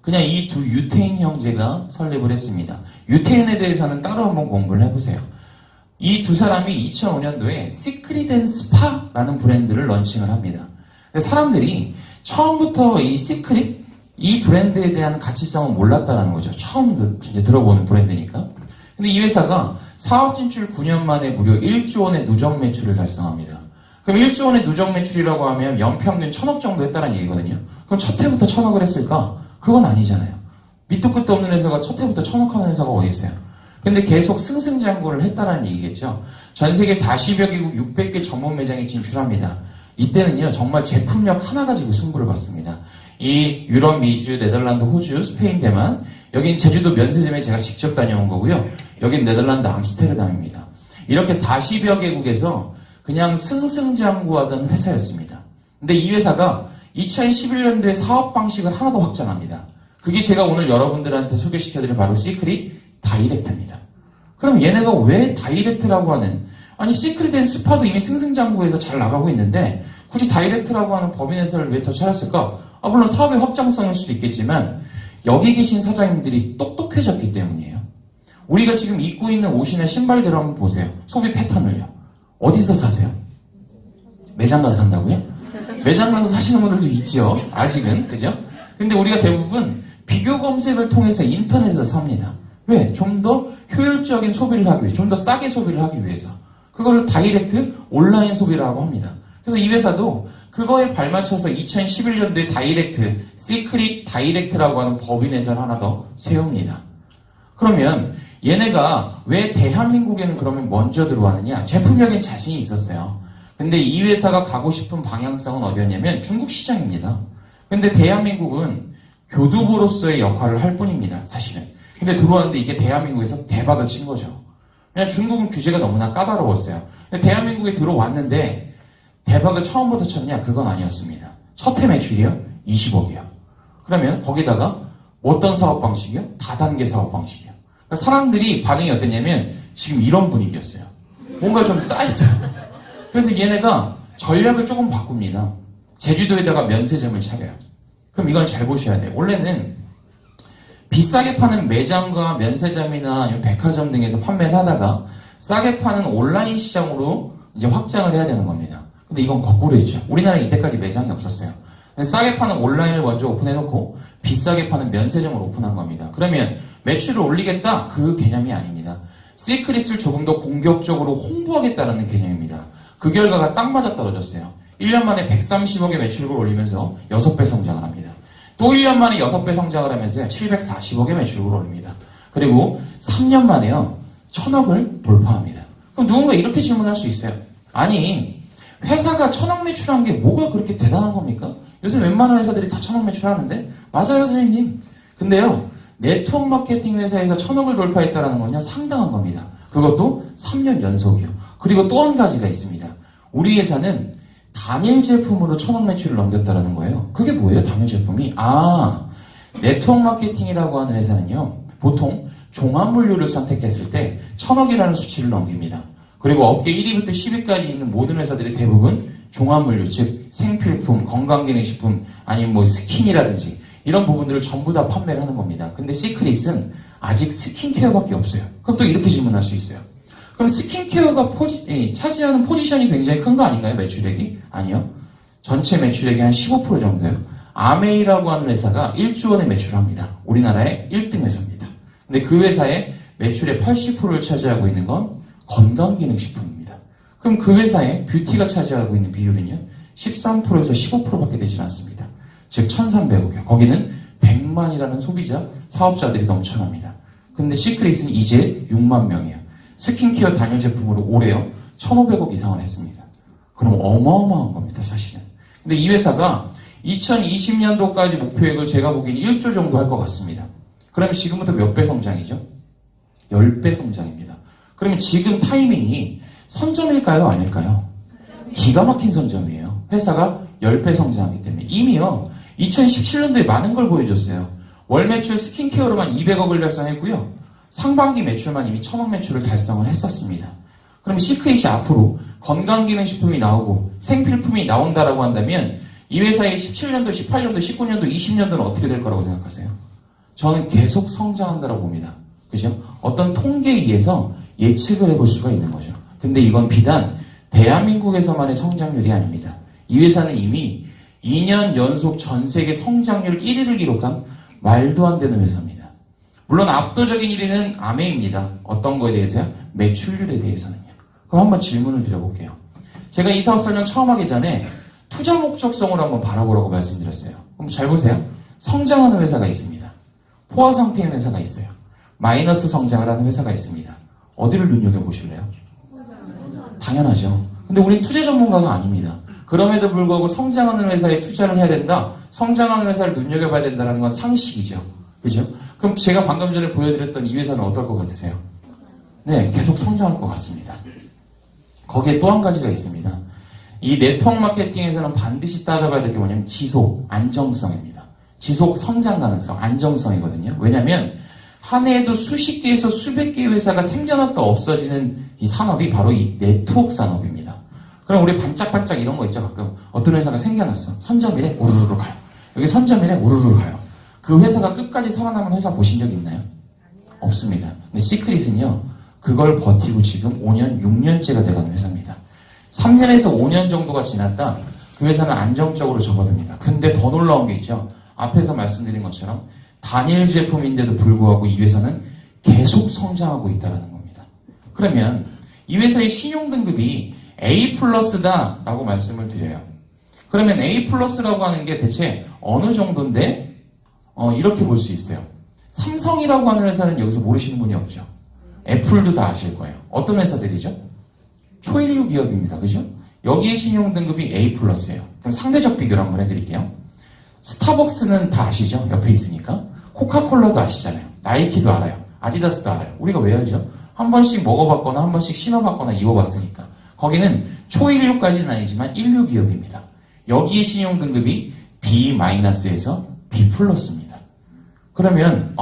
그냥 이 두 유태인 형제가 설립을 했습니다. 유태인에 대해서는 따로 한번 공부를 해보세요. 이 두 사람이 2005년도에 시크릿 앤 스파라는 브랜드를 런칭을 합니다. 사람들이 처음부터 이 시크릿, 이 브랜드에 대한 가치성은 몰랐다라는 거죠. 처음 이제 들어보는 브랜드니까. 근데 이 회사가 사업 진출 9년 만에 무려 1조 원의 누적 매출을 달성합니다. 그럼 1조 원의 누적 매출이라고 하면 연평균 1,000억 정도 했다는 얘기거든요. 그럼 첫 해부터 1,000억을 했을까? 그건 아니잖아요. 밑도 끝도 없는 회사가 첫 해부터 1,000억 하는 회사가 어디 있어요? 근데 계속 승승장구를 했다는 얘기겠죠. 전 세계 40여 개국 600개 전문 매장에 진출합니다. 이때는요, 정말 제품력 하나 가지고 승부를 봤습니다. 이 유럽, 미주, 네덜란드, 호주, 스페인, 대만, 여긴 제주도 면세점에 제가 직접 다녀온 거고요. 여긴 네덜란드 암스테르담입니다. 이렇게 40여 개국에서 그냥 승승장구하던 회사였습니다. 근데 이 회사가 2011년도에 사업 방식을 하나 더 확장합니다. 그게 제가 오늘 여러분들한테 소개시켜드릴 바로 시크릿 다이렉트입니다. 그럼 얘네가 왜 다이렉트라고 하는, 아니 시크릿 앤 스파도 이미 승승장구해서 잘 나가고 있는데 굳이 다이렉트라고 하는 법인 회사를 왜 더 차렸을까? 물론 사업의 확장성일 수도 있겠지만 여기 계신 사장님들이 똑똑해졌기 때문이에요. 우리가 지금 입고 있는 옷이나 신발들 한번 보세요. 소비 패턴을요. 어디서 사세요? 매장 가서 산다고요? 매장 가서 사시는 분들도 있죠. 아직은. 그죠? 근데 우리가 대부분 비교 검색을 통해서 인터넷에서 삽니다. 왜? 좀 더 효율적인 소비를 하기 위해, 좀 더 싸게 소비를 하기 위해서. 그걸 다이렉트 온라인 소비라고 합니다. 그래서 이 회사도 그거에 발맞춰서 2011년도에 다이렉트, 시크릿 다이렉트라고 하는 법인 회사를 하나 더 세웁니다. 그러면 얘네가 왜 대한민국에는 그러면 먼저 들어왔느냐? 제품력엔 자신이 있었어요. 근데 이 회사가 가고 싶은 방향성은 어디였냐면 중국 시장입니다. 근데 대한민국은 교두보로서의 역할을 할 뿐입니다, 사실은. 근데 들어왔는데 이게 대한민국에서 대박을 친 거죠. 그냥 중국은 규제가 너무나 까다로웠어요. 근데 대한민국에 들어왔는데 대박을 처음부터 쳤냐? 그건 아니었습니다. 첫 해 매출이요? 20억이요. 그러면 거기다가 어떤 사업 방식이요? 다단계 사업 방식이요. 그러니까 사람들이 반응이 어땠냐면 지금 이런 분위기였어요. 뭔가 좀 쌓였어요. 그래서 얘네가 전략을 조금 바꿉니다. 제주도에다가 면세점을 차려요. 그럼 이걸 잘 보셔야 돼요. 원래는 비싸게 파는 매장과 면세점이나 아니면 백화점 등에서 판매를 하다가 싸게 파는 온라인 시장으로 이제 확장을 해야 되는 겁니다. 근데 이건 거꾸로 했죠. 우리나라에 이때까지 매장이 없었어요. 싸게 파는 온라인을 먼저 오픈해놓고 비싸게 파는 면세점을 오픈한 겁니다. 그러면 매출을 올리겠다? 그 개념이 아닙니다. 시크릿을 조금 더 공격적으로 홍보하겠다는 개념입니다. 그 결과가 딱 맞아떨어졌어요. 1년 만에 130억의 매출을 올리면서 6배 성장을 합니다. 또 1년 만에 6배 성장을 하면서 740억의 매출을 올립니다. 그리고 3년 만에요, 1,000억을 돌파합니다. 그럼 누군가 이렇게 질문할 수 있어요. 아니, 회사가 1,000억 매출한 게 뭐가 그렇게 대단한 겁니까? 요새 웬만한 회사들이 다 1,000억 매출하는데? 맞아요, 사장님. 근데요, 네트워크 마케팅 회사에서 1,000억을 돌파했다는 건요, 상당한 겁니다. 그것도 3년 연속이요. 그리고 또 한 가지가 있습니다. 우리 회사는 단일 제품으로 1,000억 매출을 넘겼다는 거예요. 그게 뭐예요, 단일 제품이? 네트워크 마케팅이라고 하는 회사는요, 보통 종합물류를 선택했을 때 1,000억이라는 수치를 넘깁니다. 그리고 업계 1위부터 10위까지 있는 모든 회사들이 대부분 종합물류, 즉 생필품, 건강기능식품, 아니면 뭐 스킨이라든지 이런 부분들을 전부 다 판매를 하는 겁니다. 근데 시크릿은 아직 스킨케어밖에 없어요. 그럼 또 이렇게 질문할 수 있어요. 그럼 스킨케어가 차지하는 포지션이 굉장히 큰 거 아닌가요? 매출액이? 아니요. 전체 매출액이 한 15% 정도예요. 아메이라고 하는 회사가 1조 원의 매출을 합니다. 우리나라의 1등 회사입니다. 근데 그 회사의 매출의 80%를 차지하고 있는 건 건강기능식품입니다. 그럼 그 회사의 뷰티가 차지하고 있는 비율은요, 13%에서 15%밖에 되지 않습니다. 즉 1,300억이요. 거기는 100만이라는 소비자, 사업자들이 넘쳐납니다. 근데 시크릿은 이제 6만 명이에요. 스킨케어 단일 제품으로 올해요, 1,500억 이상을 했습니다. 그럼 어마어마한 겁니다, 사실은. 근데 이 회사가 2020년도까지 목표액을 제가 보기엔 1조 정도 할 것 같습니다. 그러면 지금부터 몇 배 성장이죠? 10배 성장입니다. 그러면 지금 타이밍이 선점일까요? 아닐까요? 기가 막힌 선점이에요. 회사가 10배 성장하기 때문에. 이미요, 2017년도에 많은 걸 보여줬어요. 월 매출 스킨케어로만 200억을 달성했고요. 상반기 매출만 이미 1,000억 매출을 달성을 했었습니다. 그럼 시크릿이 앞으로 건강기능식품이 나오고 생필품이 나온다라고 한다면 이 회사의 17년도, 18년도, 19년도, 20년도는 어떻게 될 거라고 생각하세요? 저는 계속 성장한다고 봅니다. 그죠? 어떤 통계에 의해서 예측을 해볼 수가 있는 거죠. 근데 이건 비단 대한민국에서만의 성장률이 아닙니다. 이 회사는 이미 2년 연속 전 세계 성장률 1위를 기록한 말도 안 되는 회사입니다. 물론 압도적인 1위는 아메입니다. 어떤 거에 대해서요? 매출률에 대해서는요. 그럼 한번 질문을 드려볼게요. 제가 이 사업 설명 처음 하기 전에 투자 목적성으로 한번 바라보라고 말씀드렸어요. 그럼 잘 보세요. 성장하는 회사가 있습니다. 포화 상태인 회사가 있어요. 마이너스 성장을 하는 회사가 있습니다. 어디를 눈여겨보실래요? 당연하죠. 근데 우린 투자 전문가가 아닙니다. 그럼에도 불구하고 성장하는 회사에 투자를 해야 된다. 성장하는 회사를 눈여겨봐야 된다는 건 상식이죠. 그죠? 그럼 제가 방금 전에 보여드렸던 이 회사는 어떨 것 같으세요? 네, 계속 성장할 것 같습니다. 거기에 또 한 가지가 있습니다. 이 네트워크 마케팅에서는 반드시 따져봐야 될 게 뭐냐면 지속, 안정성입니다. 지속 성장 가능성, 안정성이거든요. 왜냐하면 한 해에도 수십 개에서 수백 개의 회사가 생겨났다 없어지는 이 산업이 바로 이 네트워크 산업입니다. 그럼 우리 반짝반짝 이런 거 있죠. 가끔 어떤 회사가 생겨났어. 선점일에 우르르 가요. 여기 선점일에 우르르 가요. 그 회사가 끝까지 살아남은 회사 보신 적 있나요? 없습니다. 근데 시크릿은요. 그걸 버티고 지금 5년, 6년째가 돼가는 회사입니다. 3년에서 5년 정도가 지났다. 그 회사는 안정적으로 접어듭니다. 근데 더 놀라운 게 있죠. 앞에서 말씀드린 것처럼 단일 제품인데도 불구하고 이 회사는 계속 성장하고 있다는 겁니다. 그러면 이 회사의 신용등급이 A 플러스다 라고 말씀을 드려요. 그러면 A 플러스라고 하는 게 대체 어느 정도인데 이렇게 볼 수 있어요. 삼성이라고 하는 회사는 여기서 모르시는 분이 없죠. 애플도 다 아실 거예요. 어떤 회사들이죠? 초일류 기업입니다. 그죠? 여기에 신용등급이 A 플러스예요. 그럼 상대적 비교를 한번 해드릴게요. 스타벅스는 다 아시죠? 옆에 있으니까. 코카콜라도 아시잖아요. 나이키도 알아요. 아디다스도 알아요. 우리가 왜 알죠? 한 번씩 먹어봤거나 한 번씩 신어봤거나 입어봤으니까. 거기는 초일류까지는 아니지만 1류 기업입니다. 여기에 신용등급이 B-에서 B 플러스입니다. 그러면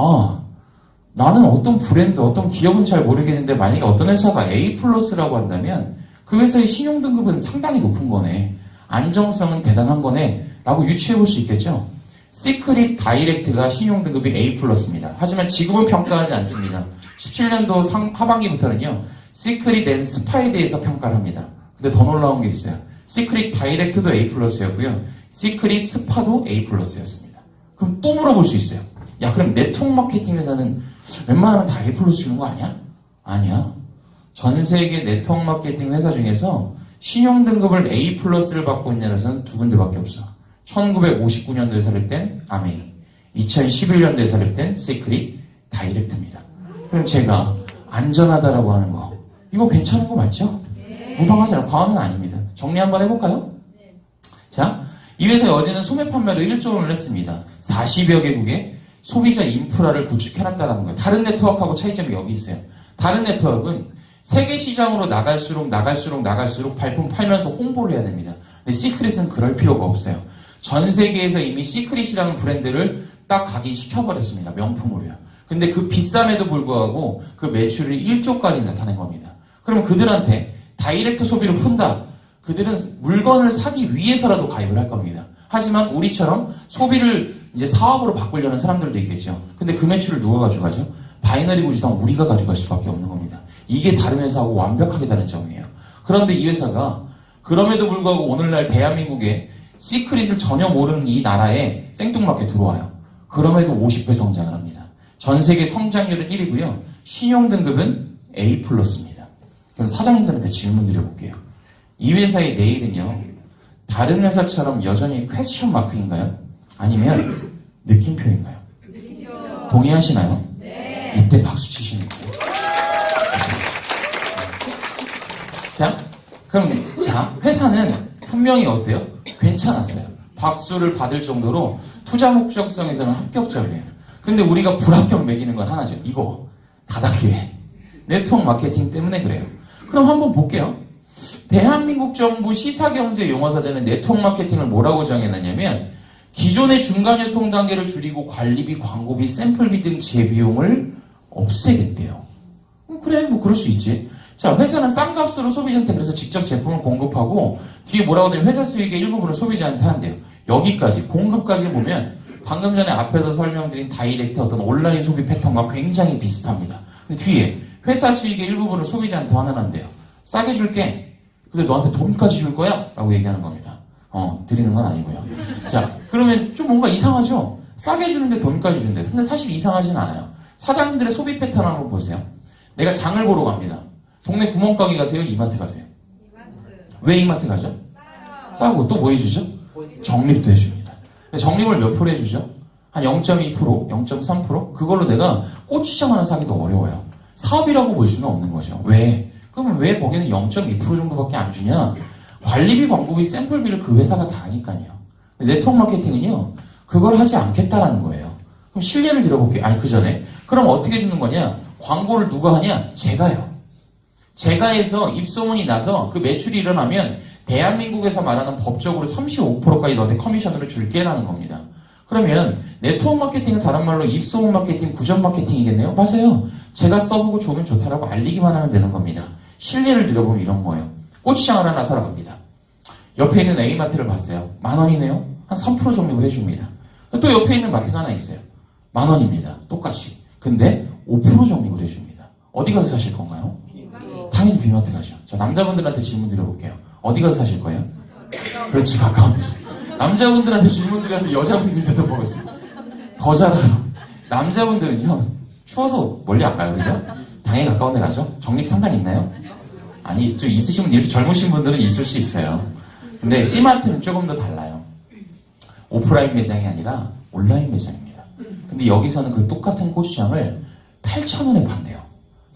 나는 어떤 브랜드, 어떤 기업은 잘 모르겠는데 만약에 어떤 회사가 A 플러스라고 한다면 그 회사의 신용등급은 상당히 높은 거네. 안정성은 대단한 거네. 라고 유추해 볼 수 있겠죠. 시크릿 다이렉트가 신용등급이 A 플러스입니다. 하지만 지금은 평가하지 않습니다. 17년도 하반기부터는요. 시크릿 앤 스파에 대해서 평가를 합니다. 근데 더 놀라운 게 있어요. 시크릿 다이렉트도 A 플러스였고요. 시크릿 스파도 A 플러스였습니다. 그럼 또 물어볼 수 있어요. 야, 그럼 네트워크 마케팅 회사는 웬만하면 다 A 플러스 주는 거 아니야? 아니야. 전 세계 네트워크 마케팅 회사 중에서 신용등급을 A 플러스를 받고 있는 회사는 두 군데밖에 없어. 1959년도에 설립된 아메이, 2011년도에 설립된 시크릿 다이렉트입니다. 그럼 제가 안전하다라고 하는 거, 이거 괜찮은 거 맞죠? 무방하잖아요. 과언은 아닙니다. 정리 한번 해볼까요? 자, 이 회사의 어제는 소매 판매로 1조 원을 했습니다. 40여 개국의 소비자 인프라를 구축해놨다는 거예요. 다른 네트워크하고 차이점이 여기 있어요. 다른 네트워크는 세계 시장으로 나갈수록 발품 팔면서 홍보를 해야 됩니다. 근데 시크릿은 그럴 필요가 없어요. 전 세계에서 이미 시크릿이라는 브랜드를 딱 각인시켜버렸습니다. 명품으로요. 근데 그 비쌈에도 불구하고 그 매출이 1조까지 나타낸 겁니다. 그럼 그들한테 다이렉트 소비를 푼다. 그들은 물건을 사기 위해서라도 가입을 할 겁니다. 하지만 우리처럼 소비를 이제 사업으로 바꾸려는 사람들도 있겠죠. 근데 그 매출을 누가 가져가죠? 바이너리 구조상 우리가 가져갈 수밖에 없는 겁니다. 이게 다른 회사하고 완벽하게 다른 점이에요. 그런데 이 회사가 그럼에도 불구하고 오늘날 대한민국에 시크릿을 전혀 모르는 이 나라에 생뚱맞게 들어와요. 그럼에도 50배 성장을 합니다. 전 세계 성장률은 1위고요. 신용등급은 A 플러스입니다. 그럼 사장님들한테 질문 드려볼게요. 이 회사의 내일은요. 다른 회사처럼 여전히 퀘스천 마크인가요? 아니면 느낌표인가요? 동의하시나요? 네. 이때 박수 치시는 거예요. 자, 회사는 분명히 어때요? 괜찮았어요. 박수를 받을 정도로 투자 목적성에서는 합격점이에요. 근데 우리가 불합격 매기는 건 하나죠. 이거 다단계 네트워크 마케팅 때문에 그래요. 그럼 한번 볼게요. 대한민국 정부 시사경제 용어사전에 네트워크 마케팅을 뭐라고 정해놨냐면 기존의 중간유통 단계를 줄이고 관리비, 광고비, 샘플비 등 재비용을 없애겠대요. 그래, 뭐 그럴 수 있지. 자, 회사는 싼 값으로 소비자한테 그래서 직접 제품을 공급하고 뒤에 뭐라고 하냐면 회사 수익의 일부분을 소비자한테 한대요. 여기까지, 공급까지 보면 방금 전에 앞에서 설명드린 다이렉트 어떤 온라인 소비 패턴과 굉장히 비슷합니다. 근데 뒤에 회사 수익의 일부분을 소비자한테 환원한대요. 싸게 줄게. 근데 너한테 돈까지 줄 거야? 라고 얘기하는 겁니다. 드리는 건 아니고요. 자, 그러면 좀 뭔가 이상하죠? 싸게 주는데 돈까지 준대. 근데 사실 이상하진 않아요. 사장님들의 소비 패턴 한번 보세요. 내가 장을 보러 갑니다. 동네 구멍가게 가세요? 이마트 가세요? 왜 이마트 가죠? 싸고 또 뭐 해주죠? 적립도 해줍니다. 적립을 몇 프로 해주죠? 한 0.2%, 0.3%? 그걸로 내가 고추장 하나 사기도 어려워요. 사업이라고 볼 수는 없는 거죠. 왜? 그러면 왜 거기는 0.2% 정도밖에 안 주냐? 관리비, 광고비, 샘플비를 그 회사가 다 하니까요. 네트워크 마케팅은요, 그걸 하지 않겠다라는 거예요. 그럼 실례를 들어볼게요. 아니, 그 전에. 그럼 어떻게 주는 거냐? 광고를 누가 하냐? 제가요. 제가 해서 입소문이 나서 그 매출이 일어나면 대한민국에서 말하는 법적으로 35%까지 너한테 커미션으로 줄게라는 겁니다. 그러면 네트워크 마케팅은 다른 말로 입소문 마케팅, 구전 마케팅이겠네요? 맞아요. 제가 써보고 좋으면 좋다라고 알리기만 하면 되는 겁니다. 실례를 들어보면 이런 거예요. 고추장을 하나 사러 갑니다. 옆에 있는 A마트를 봤어요. 10,000원이네요? 한 3% 적립을 해줍니다. 또 옆에 있는 마트가 하나 있어요. 10,000원입니다. 똑같이. 근데 5% 적립을 해줍니다. 어디 가서 사실 건가요? 당연히 비마트 가죠. 자, 남자분들한테 질문 드려볼게요. 어디 가서 사실 거예요? 그렇지, 가까운 데서. 남자분들한테 질문 드렸는데 여자분들한테도 보겠어요. 더 잘해요. 남자분들은요, 추워서 멀리 안 가요, 그죠? 당연히 가까운 데 가죠? 적립 상관 있나요? 아니, 좀 있으신 분, 이렇게 젊으신 분들은 있을 수 있어요. 근데 C마트는 조금 더 달라요. 오프라인 매장이 아니라 온라인 매장입니다. 근데 여기서는 그 똑같은 고추장을 8,000원에 판대요.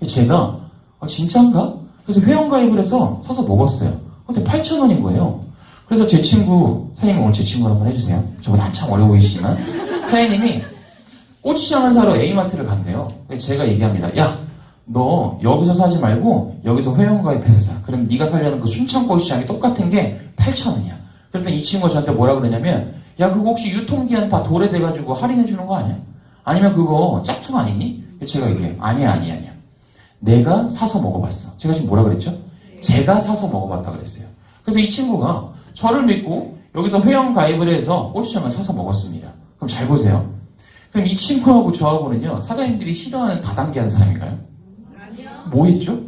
제가 진짜인가? 그래서 회원가입을 해서 사서 먹었어요. 근데 8,000원인 거예요. 그래서 제 친구, 사장님 오늘 제 친구를 한번 해주세요. 저보다 한참 어려 보이시지만 사장님이 고추장을 사러 A마트를 간대요. 제가 얘기합니다. 야, 너 여기서 사지 말고 여기서 회원가입해서 사. 그럼 네가 사려는 그 순창 고추장이 똑같은 게 8,000원이야. 그랬더니 이 친구가 저한테 뭐라 그러냐면, 야, 그거 혹시 유통기한 다 도래돼가지고 할인해주는 거 아니야? 아니면 그거 짝퉁 아니니? 제가 얘기해요. 아니야. 내가 사서 먹어봤어. 제가 지금 뭐라 그랬죠? 제가 사서 먹어봤다 그랬어요. 그래서 이 친구가 저를 믿고 여기서 회원 가입을 해서 고추장을 사서 먹었습니다. 그럼 잘 보세요. 그럼 이 친구하고 저하고는요, 사장님들이 싫어하는 다단계한 사람인가요? 아니요. 뭐 했죠?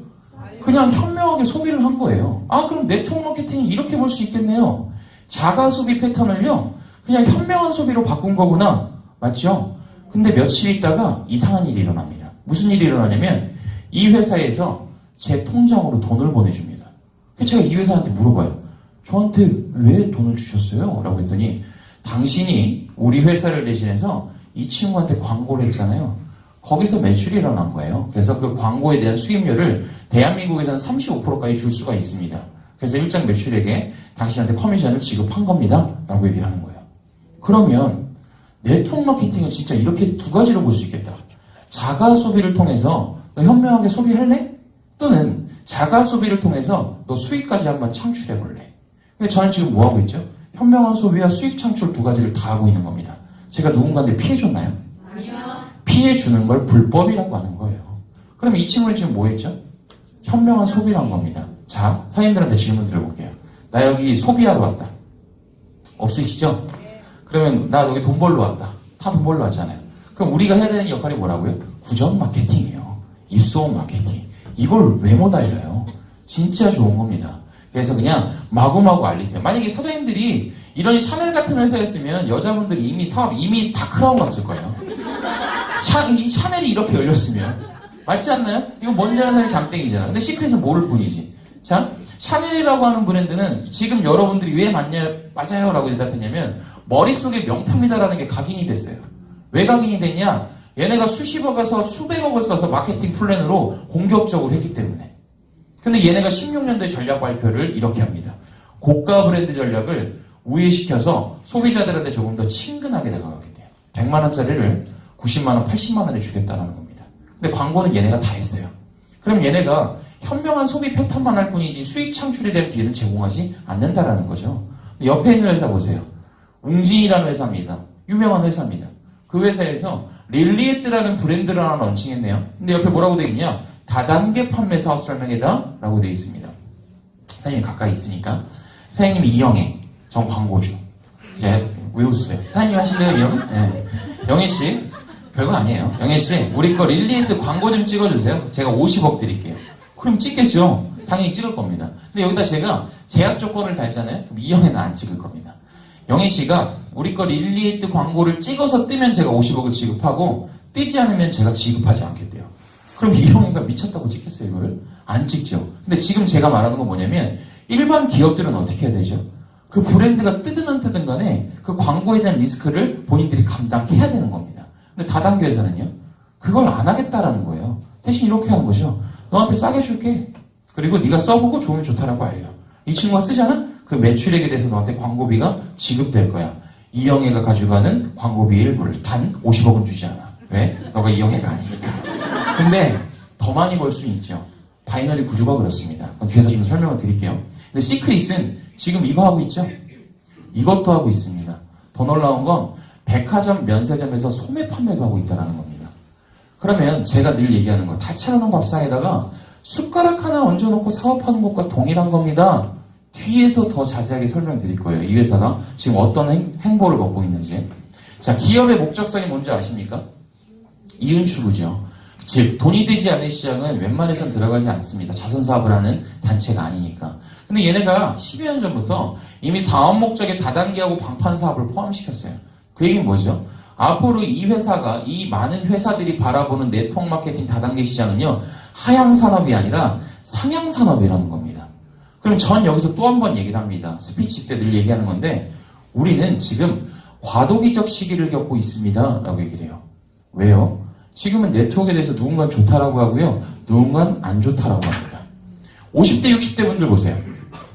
그냥 현명하게 소비를 한 거예요. 아, 그럼 네트워크 마케팅이 이렇게 볼 수 있겠네요. 자가 소비 패턴을요, 그냥 현명한 소비로 바꾼 거구나. 맞죠? 근데 며칠 있다가 이상한 일이 일어납니다. 무슨 일이 일어나냐면, 이 회사에서 제 통장으로 돈을 보내줍니다. 그래서 제가 이 회사한테 물어봐요. 저한테 왜 돈을 주셨어요? 라고 했더니, 당신이 우리 회사를 대신해서 이 친구한테 광고를 했잖아요. 거기서 매출이 일어난 거예요. 그래서 그 광고에 대한 수입료를 대한민국에서는 35%까지 줄 수가 있습니다. 그래서 일정 매출액에 당신한테 커미션을 지급한 겁니다. 라고 얘기를 하는 거예요. 그러면 네트워크 마케팅은 진짜 이렇게 두 가지로 볼 수 있겠다. 자가 소비를 통해서 너 현명하게 소비할래? 또는 자가 소비를 통해서 너 수익까지 한번 창출해볼래? 근데 저는 지금 뭐 하고 있죠? 현명한 소비와 수익 창출 두 가지를 다 하고 있는 겁니다. 제가 누군가한테 피해줬나요? 아니요. 피해주는 걸 불법이라고 하는 거예요. 그럼 이 친구는 지금 뭐 했죠? 현명한 소비를 한 겁니다. 자, 사장님들한테 질문 드려볼게요. 나 여기 소비하러 왔다. 없으시죠? 그러면 나 여기 돈 벌러 왔다. 다 돈 벌러 왔잖아요. 그럼 우리가 해야 되는 역할이 뭐라고요? 구전 마케팅이에요. 입소문 마케팅. 이걸 왜 못 알려요? 진짜 좋은 겁니다. 그래서 그냥 마구마구 알리세요. 만약에 사장님들이 이런 샤넬 같은 회사였으면 여자분들이 이미 사업 이미 다 크라운 갔을 거예요. 이 샤넬이 이렇게 열렸으면 맞지 않나요? 이거 뭔지 아는 사람이 장땡이잖아. 근데 시크릿은 모를 뿐이지. 자, 샤넬이라고 하는 브랜드는 지금 여러분들이 왜 맞아요? 라고 대답했냐면 머릿속에 명품이다라는 게 각인이 됐어요. 왜 각인이 됐냐? 얘네가 수십억에서 수백억을 써서 마케팅 플랜으로 공격적으로 했기 때문에. 근데 얘네가 16년도에 전략 발표를 이렇게 합니다. 고가 브랜드 전략을 우회시켜서 소비자들한테 조금 더 친근하게 다가가게 돼요. 100만 원짜리를 90만 원, 80만 원에 주겠다는 겁니다. 근데 광고는 얘네가 다 했어요. 그럼 얘네가 현명한 소비 패턴만 할 뿐이지 수익 창출에 대한 기회는 제공하지 않는다라는 거죠. 옆에 있는 회사 보세요. 웅진이라는 회사입니다. 유명한 회사입니다. 그 회사에서 릴리에뜨라는 브랜드를 하나 런칭했네요. 근데 옆에 뭐라고 되어 있냐? 다단계 판매 사업 설명이다 라고 되어 있습니다. 사장님이 가까이 있으니까 사장님이 이영애, 전 광고주. 제 왜 웃으세요? 사장님 하실래요, 이 형? 네. 영애씨, 별거 아니에요. 영애씨, 우리 거 릴리엔트 광고 좀 찍어주세요. 제가 50억 드릴게요. 그럼 찍겠죠. 당연히 찍을 겁니다. 근데 여기다 제가 제약 조건을 달잖아요. 그럼 이 형에는 안 찍을 겁니다. 영애씨가 우리 거 릴리엔트 광고를 찍어서 뜨면 제가 50억을 지급하고 뜨지 않으면 제가 지급하지 않겠대요. 그럼 이 형이가 미쳤다고 찍겠어요, 이거를? 안 찍죠. 근데 지금 제가 말하는 건 뭐냐면 일반 기업들은 어떻게 해야 되죠? 그 브랜드가 뜨든 안 뜨든 간에 그 광고에 대한 리스크를 본인들이 감당해야 되는 겁니다. 근데 다단계 회사는요? 그걸 안 하겠다라는 거예요. 대신 이렇게 하는 거죠. 너한테 싸게 줄게. 그리고 네가 써보고 좋으면 좋다라고 알려. 이 친구가 쓰잖아? 그 매출액에 대해서 너한테 광고비가 지급될 거야. 이영애가 가져가는 광고비의 일부를 단 50억은 주지 않아. 왜? 너가 이영애가 아니니까. 근데 더 많이 벌 수 있죠. 바이너리 구조가 그렇습니다. 그럼 뒤에서 좀 설명을 드릴게요. 근데 시크릿은 지금 이거 하고 있죠? 이것도 하고 있습니다. 더 놀라운 건 백화점, 면세점에서 소매 판매도 하고 있다는 겁니다. 그러면 제가 늘 얘기하는 거 다 차려놓은 밥상에다가 숟가락 하나 얹어놓고 사업하는 것과 동일한 겁니다. 뒤에서 더 자세하게 설명드릴 거예요. 이 회사가 지금 어떤 행보를 걷고 있는지. 자, 기업의 목적성이 뭔지 아십니까? 이윤 추구죠. 즉 돈이 되지 않는 시장은 웬만해선 들어가지 않습니다. 자선사업을 하는 단체가 아니니까. 근데 얘네가 10여 년 전부터 이미 사업 목적에 다단계하고 방판 사업을 포함시켰어요. 그 얘기는 뭐죠? 앞으로 이 회사가, 이 많은 회사들이 바라보는 네트워크 마케팅 다단계 시장은요, 하향 산업이 아니라 상향 산업이라는 겁니다. 그럼 전 여기서 또 한 번 얘기를 합니다. 스피치 때 늘 얘기하는 건데, 우리는 지금 과도기적 시기를 겪고 있습니다. 라고 얘기를 해요. 왜요? 지금은 네트워크에 대해서 누군가는 좋다라고 하고요, 누군가는 안 좋다라고 합니다. 50대, 60대 분들 보세요.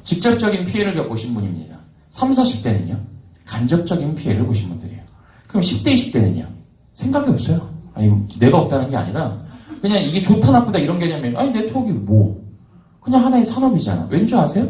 직접적인 피해를 겪으신 분입니다. 30, 40대는요, 간접적인 피해를 보신 분들이에요. 그럼 10대, 20대는요, 생각이 없어요. 아니, 내가 없다는 게 아니라, 그냥 이게 좋다, 나쁘다 이런 개념이, 아니, 네트워크가 뭐? 그냥 하나의 산업이잖아. 왠 줄 아세요?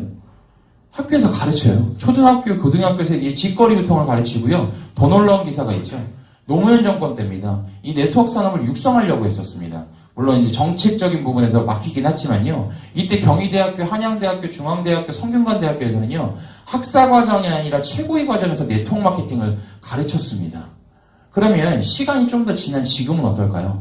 학교에서 가르쳐요. 초등학교, 고등학교에서 이 직거래 유통을 가르치고요, 더 놀라운 기사가 있죠. 노무현 정권 때입니다. 이 네트워크 산업을 육성하려고 했었습니다. 물론 이제 정책적인 부분에서 막히긴 했지만요. 이때 경희대학교, 한양대학교, 중앙대학교, 성균관대학교에서는요. 학사과정이 아니라 최고위 과정에서 네트워크 마케팅을 가르쳤습니다. 그러면 시간이 좀 더 지난 지금은 어떨까요?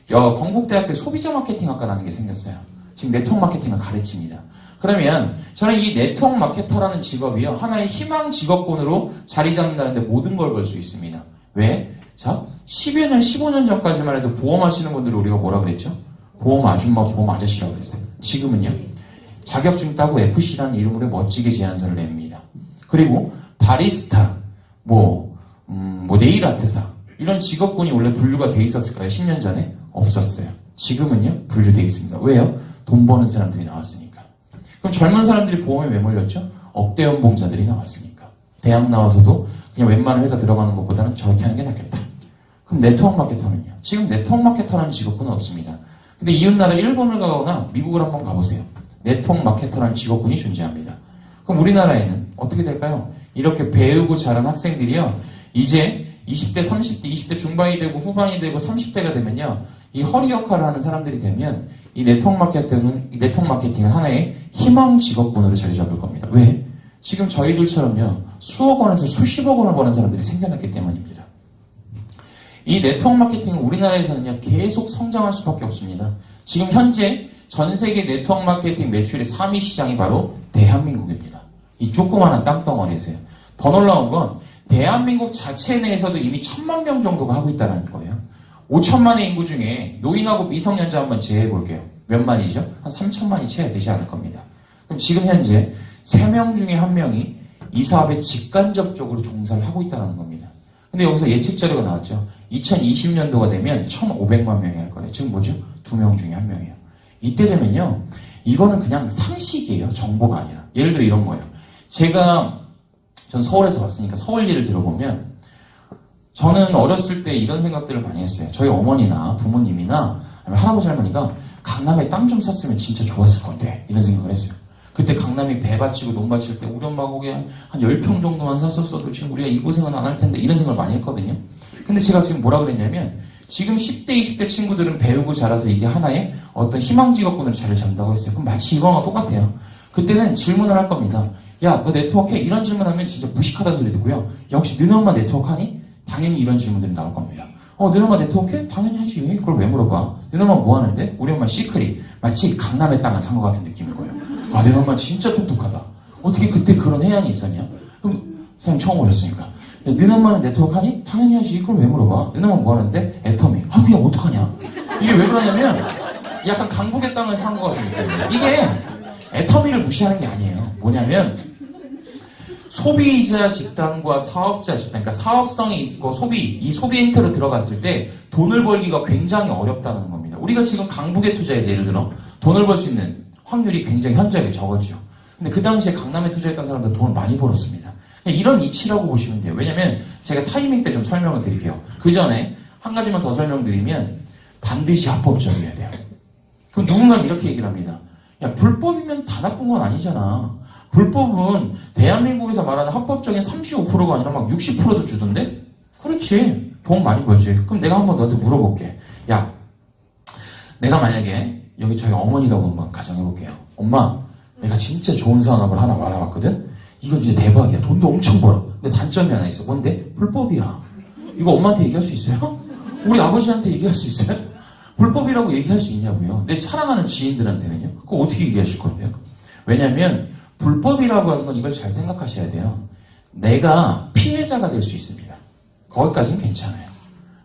건국대학교 소비자 마케팅학과라는 게 생겼어요. 지금 네트워크 마케팅을 가르칩니다. 그러면 저는 이 네트워크 마케터라는 직업이요. 하나의 희망 직업군으로 자리 잡는다는데 모든 걸 걸 수 있습니다. 왜? 자, 10여 년, 15년 전까지만 해도 보험하시는 분들을 우리가 뭐라 그랬죠? 보험 아줌마, 보험 아저씨라고 그랬어요. 지금은요, 자격증 따고 FC라는 이름으로 멋지게 제안서를 냅니다. 그리고 바리스타, 네일 아트사, 이런 직업군이 원래 분류가 돼 있었을까요? 10년 전에? 없었어요. 지금은요, 분류되어 있습니다. 왜요? 돈 버는 사람들이 나왔으니까. 그럼 젊은 사람들이 보험에 왜 몰렸죠? 억대 연봉자들이 나왔으니까. 대학 나와서도 그냥 웬만한 회사 들어가는 것보다는 저렇게 하는 게 낫겠다. 그럼 네트워크 마케터는요? 지금 네트워크 마케터라는 직업군은 없습니다. 근데 이웃나라 일본을 가거나 미국을 한번 가보세요. 네트워크 마케터라는 직업군이 존재합니다. 그럼 우리나라에는 어떻게 될까요? 이렇게 배우고 자란 학생들이요, 이제 20대, 30대, 20대 중반이 되고 후반이 되고 30대가 되면요, 이 허리 역할을 하는 사람들이 되면 이 네트워크 마케팅은 하나의 희망 직업군으로 자리 잡을 겁니다. 왜? 지금 저희들처럼요, 수억 원에서 수십억 원을 버는 사람들이 생겨났기 때문입니다. 이 네트워크 마케팅은 우리나라에서는요, 계속 성장할 수밖에 없습니다. 지금 현재 전 세계 네트워크 마케팅 매출의 3위 시장이 바로 대한민국입니다. 이 조그마한 땅덩어리에서요. 더 놀라운 건 대한민국 자체 내에서도 이미 1,000만 명 정도가 하고 있다는 거예요. 5천만의 인구 중에 노인하고 미성년자 한번 제외해볼게요. 몇 만이죠? 한 3천만이 채야 되지 않을 겁니다. 그럼 지금 현재 3명 중에 1명이 이 사업에 직간접적으로 종사를 하고 있다는 겁니다. 근데 여기서 예측 자료가 나왔죠. 2020년도가 되면 1,500만 명이 할 거래요. 지금 뭐죠? 2명 중에 1명이에요. 이때 되면요, 이거는 그냥 상식이에요. 정보가 아니라. 예를 들어 이런 거예요. 전 서울에서 왔으니까 서울 예를 들어보면, 저는 어렸을 때 이런 생각들을 많이 했어요. 저희 어머니나 부모님이나 할아버지 할머니가 강남에 땅 좀 샀으면 진짜 좋았을 건데, 이런 생각을 했어요. 그때 강남이 배 바치고 논 바칠 때 우리 엄마가 거기 한 10평 정도만 샀었어도 지금 우리가 이 고생은 안 할 텐데, 이런 생각을 많이 했거든요. 근데 제가 지금 뭐라 그랬냐면, 지금 10대, 20대 친구들은 배우고 자라서 이게 하나의 어떤 희망 직업군으로 자리를 잡는다고 했어요. 그럼 마치 이거랑 똑같아요. 그때는 질문을 할 겁니다. 야, 너 네트워크해? 이런 질문하면 진짜 무식하다는 소리 듣고요. 야, 혹시 너네 엄마 네트워크 하니? 당연히 이런 질문들이 나올 겁니다. 너네 엄마 네트워크해? 당연히 하지. 그걸 왜 물어봐? 너네 엄마 뭐 하는데? 우리 엄마 시크릿. 마치 강남의 땅을 산 것 같은 느낌인 거예요. 아, 너네 엄마 진짜 똑똑하다. 어떻게 그때 그런 해안이 있었냐? 그럼 선생님 처음 오셨으니까. 야, 너네 엄마는 네트워크 하니? 당연히 하지. 그걸 왜 물어봐? 너네 엄마 뭐 하는데? 애터미. 아, 그냥 어떡하냐? 이게 왜 그러냐면 약간 강북의 땅을 산 것 같은 느낌이에요. 이게 애터미를 무시하는 게 아니에요. 뭐냐면 소비자 집단과 사업자 집단, 그러니까 사업성이 있고 이 소비 행태로 들어갔을 때 돈을 벌기가 굉장히 어렵다는 겁니다. 우리가 지금 강북에 투자해서 예를 들어 돈을 벌 수 있는 확률이 굉장히 현저하게 적었죠. 근데 그 당시에 강남에 투자했던 사람들은 돈을 많이 벌었습니다. 이런 이치라고 보시면 돼요. 왜냐면 제가 타이밍 때 좀 설명을 드릴게요. 그 전에 한 가지만 더 설명드리면 반드시 합법적이어야 돼요. 그럼 누군가는 이렇게 얘기를 합니다. 야, 불법이면 다 나쁜 건 아니잖아. 불법은 대한민국에서 말하는 합법적인 35%가 아니라 막 60%도 주던데? 그렇지. 돈 많이 벌지. 그럼 내가 한번 너한테 물어볼게. 야, 내가 만약에 여기 저희 어머니라고 한번 가정해볼게요. 엄마, 내가 진짜 좋은 사업을 하나 알아봤거든? 이건 진짜 대박이야. 돈도 엄청 벌어. 근데 단점이 하나 있어. 뭔데? 불법이야. 이거 엄마한테 얘기할 수 있어요? 우리 아버지한테 얘기할 수 있어요? 불법이라고 얘기할 수 있냐고요. 내 사랑하는 지인들한테는요. 그거 어떻게 얘기하실 건데요? 왜냐면 불법이라고 하는 건 이걸 잘 생각하셔야 돼요. 내가 피해자가 될 수 있습니다. 거기까지는 괜찮아요.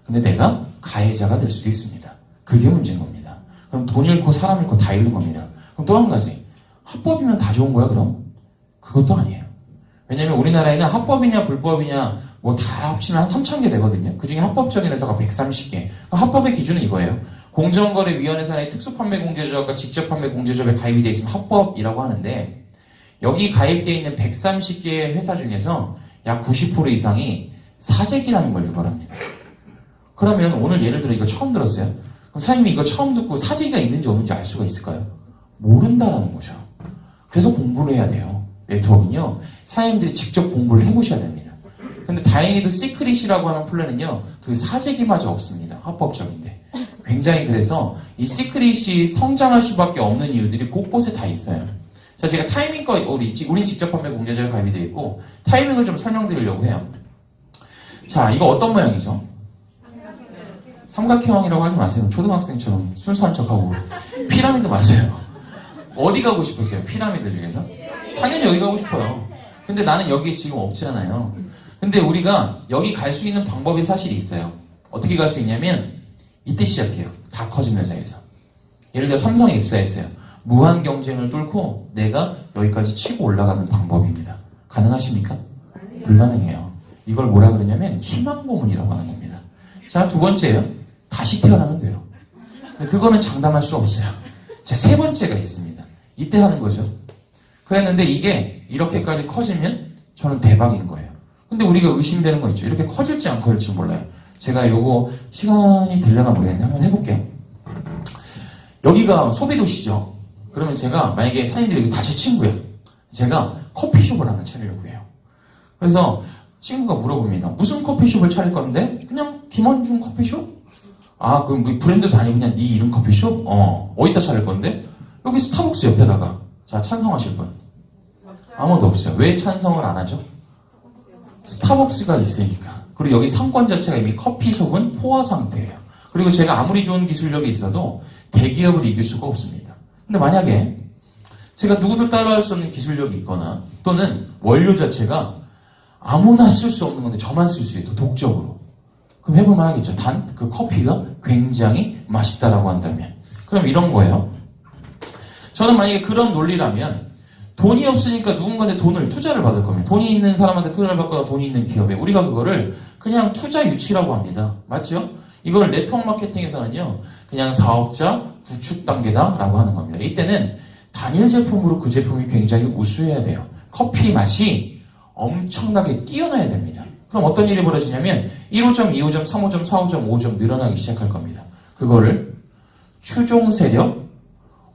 근데 내가 가해자가 될 수도 있습니다. 그게 문제인 겁니다. 그럼 돈 잃고 사람 잃고 다 잃는 겁니다. 그럼 또 한 가지. 합법이면 다 좋은 거야 그럼? 그것도 아니에요. 왜냐면 우리나라에는 합법이냐 불법이냐 뭐 다 합치면 한 3,000개 되거든요. 그 중에 합법적인 회사가 130개. 합법의 기준은 이거예요. 공정거래위원회 산하의 특수판매공제조합과 직접판매공제조합에 가입이 되어 있으면 합법이라고 하는데 여기 가입되어 있는 130개의 회사 중에서 약 90% 이상이 사재기라는 걸 유발합니다. 그러면 오늘 예를 들어 이거 처음 들었어요? 그럼 사장님이 이거 처음 듣고 사재기가 있는지 없는지 알 수가 있을까요? 모른다라는 거죠. 그래서 공부를 해야 돼요. 네트워크는요. 사장님들이 직접 공부를 해보셔야 됩니다. 근데 다행히도 시크릿이라고 하는 플랜은요. 그 사재기마저 없습니다. 합법적인데. 굉장히 그래서 이 시크릿이 성장할 수밖에 없는 이유들이 곳곳에 다 있어요. 자, 제가 타이밍 우린 직접 판매 공제자에 가입이 되어 있고 타이밍을 좀 설명드리려고 해요. 자, 이거 어떤 모양이죠? 삼각형이라고 하지 마세요. 초등학생처럼 순수한 척하고. 피라미드 맞아요. 어디 가고 싶으세요? 피라미드 중에서? 당연히 여기 가고 싶어요. 근데 나는 여기 지금 없잖아요. 근데 우리가 여기 갈 수 있는 방법이 사실 있어요. 어떻게 갈 수 있냐면 이때 시작해요. 다 커진 회사에서. 예를 들어 삼성에 입사했어요. 무한 경쟁을 뚫고 내가 여기까지 치고 올라가는 방법입니다. 가능하십니까? 불가능해요. 이걸 뭐라 그러냐면 희망 고문이라고 하는 겁니다. 자, 두 번째요. 다시 태어나면 돼요. 근데 그거는 장담할 수 없어요. 자, 세 번째가 있습니다. 이때 하는 거죠. 그랬는데 이게 이렇게까지 커지면 저는 대박인 거예요. 근데 우리가 의심되는 거 있죠. 이렇게 커질지 안 커질지 몰라요. 제가 요거 시간이 되려나 모르겠는데 한번 해볼게요. 여기가 소비도시죠. 그러면 제가 만약에 사장님들이 다 제 친구예요. 제가 커피숍을 하나 차리려고 해요. 그래서 친구가 물어봅니다. 무슨 커피숍을 차릴 건데? 그냥 김원중 커피숍? 아, 그럼 뭐 브랜드도 아니고 그냥 네 이름 커피숍? 어디다 차릴 건데? 여기 스타벅스 옆에다가. 자, 찬성하실 분? 아무도 없어요. 왜 찬성을 안 하죠? 스타벅스가 있으니까. 그리고 여기 상권 자체가 이미 커피숍은 포화 상태예요. 그리고 제가 아무리 좋은 기술력이 있어도 대기업을 이길 수가 없습니다. 근데 만약에 제가 누구도 따라할 수 없는 기술력이 있거나 또는 원료 자체가 아무나 쓸 수 없는 건데 저만 쓸 수 있어, 독적으로. 그럼 해볼만 하겠죠. 단 그 커피가 굉장히 맛있다라고 한다면. 그럼 이런 거예요. 저는 만약에 그런 논리라면 돈이 없으니까 누군가한테 돈을 투자를 받을 겁니다. 돈이 있는 사람한테 투자를 받거나 돈이 있는 기업에 우리가 그거를 그냥 투자 유치라고 합니다. 맞죠? 이걸 네트워크 마케팅에서는요. 그냥 사업자 구축 단계다라고 하는 겁니다. 이때는 단일 제품으로 그 제품이 굉장히 우수해야 돼요. 커피 맛이 엄청나게 뛰어나야 됩니다. 그럼 어떤 일이 벌어지냐면 1호점, 2호점, 3호점, 4호점, 5호점 늘어나기 시작할 겁니다. 그거를 추종 세력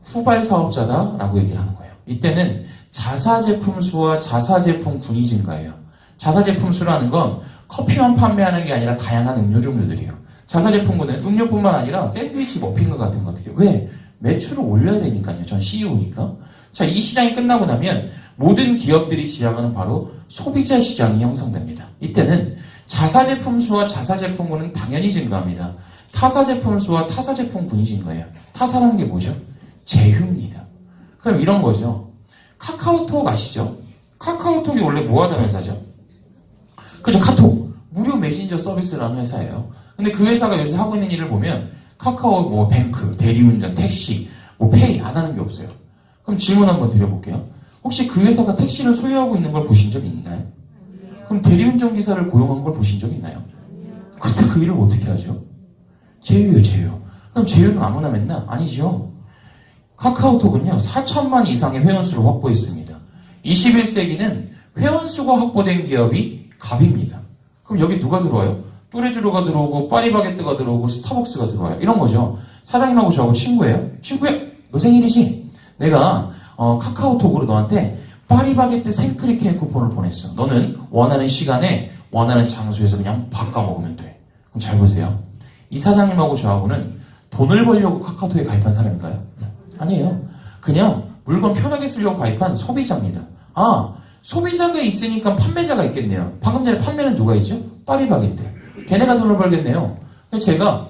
후발 사업자다라고 얘기를 하는 거예요. 이때는 자사 제품 수와 자사 제품 군이 증가해요. 자사 제품 수라는 건 커피만 판매하는 게 아니라 다양한 음료 종류들이에요. 자사 제품군은 음료뿐만 아니라 샌드위치, 머핀과 같은 것들이에요. 왜? 매출을 올려야 되니까요. 전 CEO니까. 자, 이 시장이 끝나고 나면 모든 기업들이 지향하는 바로 소비자 시장이 형성됩니다. 이때는 자사제품 수와 자사제품군은 당연히 증가합니다. 타사제품 수와 타사제품군이 증가해요. 타사라는 게 뭐죠? 제휴입니다. 그럼 이런 거죠. 카카오톡 아시죠? 카카오톡이 원래 뭐 하던 회사죠? 그죠? 카톡. 무료 메신저 서비스를 하는 회사예요. 근데 그 회사가 요새 하고 있는 일을 보면 카카오 뭐 뱅크, 대리운전, 택시, 뭐 페이 안 하는 게 없어요. 그럼 질문 한번 드려볼게요. 혹시 그 회사가 택시를 소유하고 있는 걸 보신 적이 있나요? 그럼 대리운전 기사를 고용한 걸 보신 적 있나요? 그때 그 일을 어떻게 하죠? 제휴요, 제휴. 그럼 제휴는 아무나 맨날? 아니죠. 카카오톡은요, 4천만 이상의 회원수를 확보했습니다. 21세기는 회원수가 확보된 기업이 갑입니다. 그럼 여기 누가 들어와요? 뚜레쥬르가 들어오고, 파리바게뜨가 들어오고, 스타벅스가 들어와요. 이런 거죠. 사장님하고 저하고 친구예요. 친구야, 너 생일이지? 내가 카카오톡으로 너한테 파리바게뜨 생크리케 쿠폰을 보냈어. 너는 원하는 시간에 원하는 장소에서 그냥 바꿔 먹으면 돼. 그럼 잘 보세요. 이 사장님하고 저하고는 돈을 벌려고 카카오톡에 가입한 사람인가요? 아니에요. 그냥 물건 편하게 쓰려고 가입한 소비자입니다. 아, 소비자가 있으니까 판매자가 있겠네요. 방금 전에 판매는 누가 있죠? 파리바게뜨. 걔네가 돈을 벌겠네요. 제가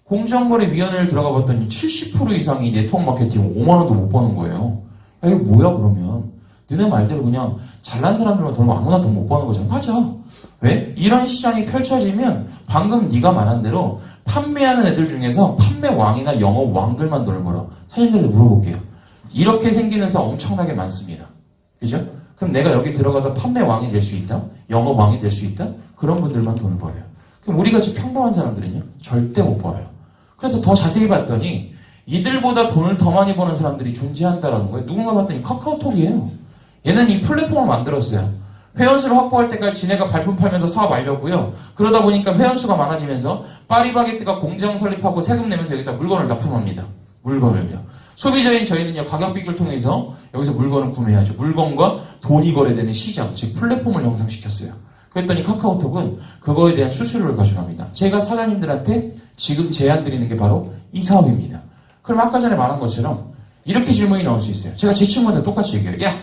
공정거래위원회를 들어가 봤더니 70% 이상이 네트워크 마케팅 5만 원도 못 버는 거예요. 야, 이거 뭐야 그러면. 너네 말대로 그냥 잘난 사람들만 돈 아무나 돈 못 버는 거잖아. 맞아. 왜? 이런 시장이 펼쳐지면 방금 네가 말한 대로 판매하는 애들 중에서 판매왕이나 영업 왕들만 돈을 벌어. 사장님들한테 물어볼게요. 이렇게 생기는 회사 엄청나게 많습니다. 그죠? 그럼 내가 여기 들어가서 판매왕이 될 수 있다? 영업왕이 될 수 있다? 그런 분들만 돈을 벌어요. 그럼 우리같이 평범한 사람들은요? 절대 못 벌어요. 그래서 더 자세히 봤더니 이들보다 돈을 더 많이 버는 사람들이 존재한다라는 거예요. 누군가 봤더니 카카오톡이에요. 얘는 이 플랫폼을 만들었어요. 회원수를 확보할 때까지 지네가 발품 팔면서 사업 알렸고요. 그러다 보니까 회원수가 많아지면서 파리바게뜨가 공장 설립하고 세금 내면서 여기다 물건을 납품합니다. 물건을요. 소비자인 저희는요, 가격 비교를 통해서 여기서 물건을 구매하죠. 물건과 돈이 거래되는 시장, 즉 플랫폼을 형성시켰어요. 그랬더니 카카오톡은 그거에 대한 수수료를 가져갑니다. 제가 사장님들한테 지금 제안 드리는 게 바로 이 사업입니다. 그럼 아까 전에 말한 것처럼 이렇게 질문이 나올 수 있어요. 제가 제 친구한테 똑같이 얘기해요. 야,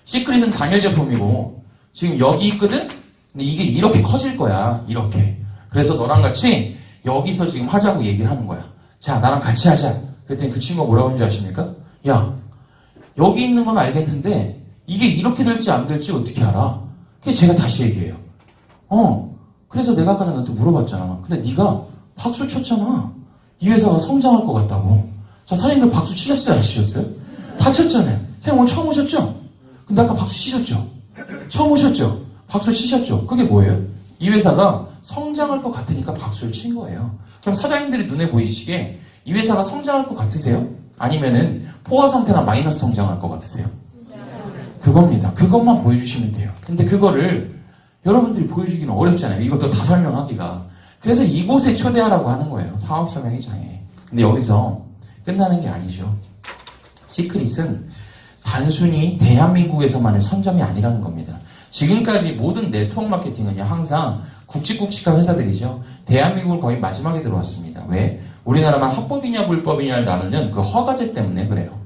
시크릿은 단일 제품이고 지금 여기 있거든? 근데 이게 이렇게 커질 거야. 이렇게. 그래서 너랑 같이 여기서 지금 하자고 얘기를 하는 거야. 자, 나랑 같이 하자. 그랬더니 그 친구가 뭐라고 했는지 아십니까? 야, 여기 있는 건 알겠는데 이게 이렇게 될지 안 될지 어떻게 알아? 그래서 제가 다시 얘기해요. 그래서 내가 아까 전에 물어봤잖아. 근데 네가 박수 쳤잖아. 이 회사가 성장할 것 같다고. 자, 사장님들 박수 치셨어요? 안 치셨어요? 다 쳤잖아요. 선생님 오늘 처음 오셨죠? 근데 아까 박수 치셨죠? 처음 오셨죠? 박수 치셨죠? 그게 뭐예요? 이 회사가 성장할 것 같으니까 박수를 친 거예요. 그럼 사장님들이 눈에 보이시기에 이 회사가 성장할 것 같으세요? 아니면은 포화 상태나 마이너스 성장할 것 같으세요? 그겁니다. 그것만 보여주시면 돼요. 근데 그거를 여러분들이 보여주기는 어렵잖아요. 이것도 다 설명하기가. 그래서 이곳에 초대하라고 하는 거예요. 사업 설명회 장에. 근데 여기서 끝나는 게 아니죠. 시크릿은 단순히 대한민국에서만의 선점이 아니라는 겁니다. 지금까지 모든 네트워크 마케팅은요, 항상 굵직굵직한 회사들이죠. 대한민국을 거의 마지막에 들어왔습니다. 왜? 우리나라만 합법이냐 불법이냐를 나누는 그 허가제 때문에 그래요.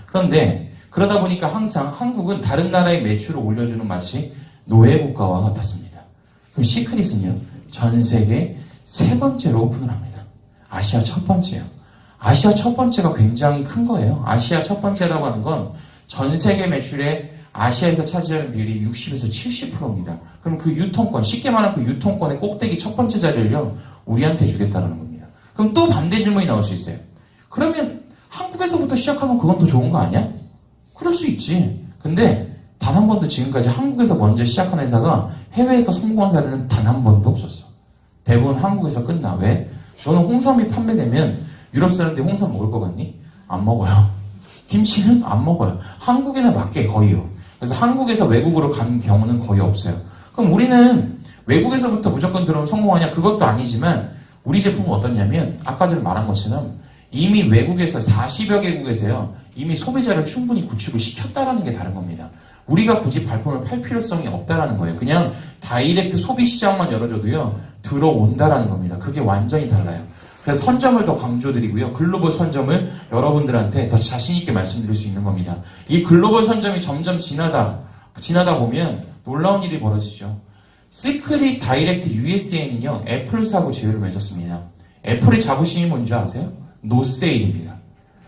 그런데 그러다 보니까 항상 한국은 다른 나라의 매출을 올려주는 마치 노예국가와 같았습니다. 그럼 시크릿은요, 전 세계 세 번째로 오픈을 합니다. 아시아 첫 번째요. 아시아 첫 번째가 굉장히 큰 거예요. 아시아 첫 번째라고 하는 건 전 세계 매출의 아시아에서 차지하는 비율이 60에서 70%입니다. 그럼 그 유통권, 쉽게 말하면 그 유통권의 꼭대기 첫 번째 자리를요, 우리한테 주겠다는 겁니다. 그럼 또 반대 질문이 나올 수 있어요. 그러면 한국에서부터 시작하면 그건 더 좋은 거 아니야? 그럴 수 있지. 근데 단 한 번도 지금까지 한국에서 먼저 시작한 회사가 해외에서 성공한 사례는 단 한 번도 없었어. 대부분 한국에서 끝나. 왜? 너는 홍삼이 판매되면 유럽 사람들이 홍삼 먹을 것 같니? 안 먹어요. 김치는 안 먹어요. 한국에나 맞게 거의요. 그래서 한국에서 외국으로 가는 경우는 거의 없어요. 그럼 우리는 외국에서부터 무조건 들어오면 성공하냐? 그것도 아니지만 우리 제품은 어떠냐면 아까 전에 말한 것처럼 이미 외국에서 40여 개국에서요, 이미 소비자를 충분히 구축을 시켰다라는 게 다른 겁니다. 우리가 굳이 발품을 팔 필요성이 없다라는 거예요. 그냥 다이렉트 소비 시장만 열어줘도요, 들어온다라는 겁니다. 그게 완전히 달라요. 그래서 선점을 더 강조드리고요. 글로벌 선점을 여러분들한테 더 자신있게 말씀드릴 수 있는 겁니다. 이 글로벌 선점이 점점 지나다 보면 놀라운 일이 벌어지죠. 시크릿 다이렉트 USA는요, 애플사하고 제휴를 맺었습니다. 애플의 자부심이 뭔지 아세요? 노세일입니다.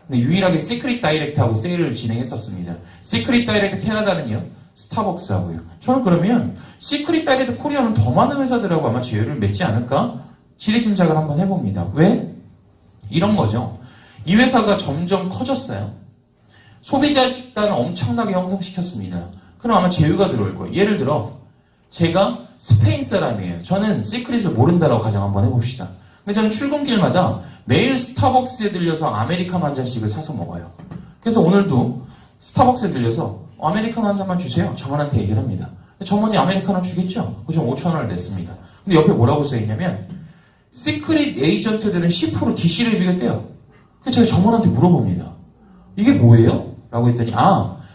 근데 유일하게 시크릿 다이렉트하고 세일을 진행했었습니다. 시크릿 다이렉트 캐나다는요, 스타벅스하고요. 저는 그러면 시크릿 다이렉트 코리아는 더 많은 회사들하고 아마 제휴를 맺지 않을까? 지리짐작을 한번 해봅니다. 왜? 이런 거죠. 이 회사가 점점 커졌어요. 소비자 집단을 엄청나게 형성시켰습니다. 그럼 아마 제휴가 들어올 거예요. 예를 들어 제가 스페인 사람이에요. 저는 시크릿을 모른다라고 가정 한번 해봅시다. 근데 저는 출근길마다 매일 스타벅스에 들려서 아메리카노 한 잔씩을 사서 먹어요. 그래서 오늘도 스타벅스에 들려서 아메리카노 한 잔만 주세요. 정원한테 얘기를 합니다. 정원이 아메리카노 주겠죠? 그죠? 5,000원을 냈습니다. 근데 옆에 뭐라고 써있냐면 시크릿 에이전트들은 10% DC를 주겠대요. 그래서 제가 정원한테 물어봅니다. 이게 뭐예요? 라고 했더니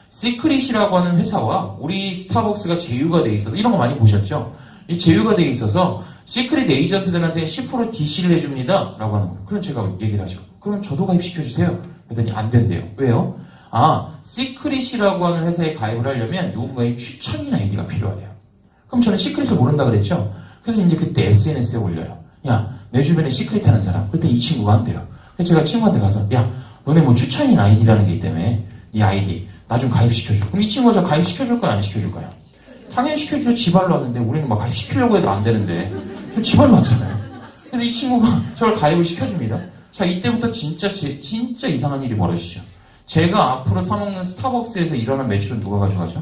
시크릿이라고 하는 회사와 우리 스타벅스가 제휴가 돼 있어서 이런 거 많이 보셨죠? 이 제휴가 돼 있어서 시크릿 에이전트들한테 10% DC를 해줍니다. 라고 하는 거예요. 그럼 제가 얘기를 하죠. 그럼 저도 가입시켜주세요. 그랬더니 안 된대요. 왜요? 시크릿이라고 하는 회사에 가입을 하려면 누군가의 추천인 아이디가 필요하대요. 그럼 저는 시크릿을 모른다 그랬죠? 그래서 이제 그때 SNS에 올려요. 야, 내 주변에 시크릿 하는 사람. 그랬더니 이 친구가 한대요. 그래서 제가 친구한테 가서 야, 너네 뭐 추천인 아이디라는 게 있다며. 네 아이디. 나 좀 가입시켜줘. 그럼 이 친구가 저 가입시켜줄까요? 안 시켜줄까요? 당연히 시켜줘. 지발로 왔는데 우리는 막 가입시키려고 해도 안 되는데 저 지발로 왔잖아요. 그래서 이 친구가 저를 가입을 시켜줍니다. 자, 이때부터 진짜 이상한 일이 벌어지죠. 제가 앞으로 사먹는 스타벅스에서 일어난 매출은 누가 가져가죠?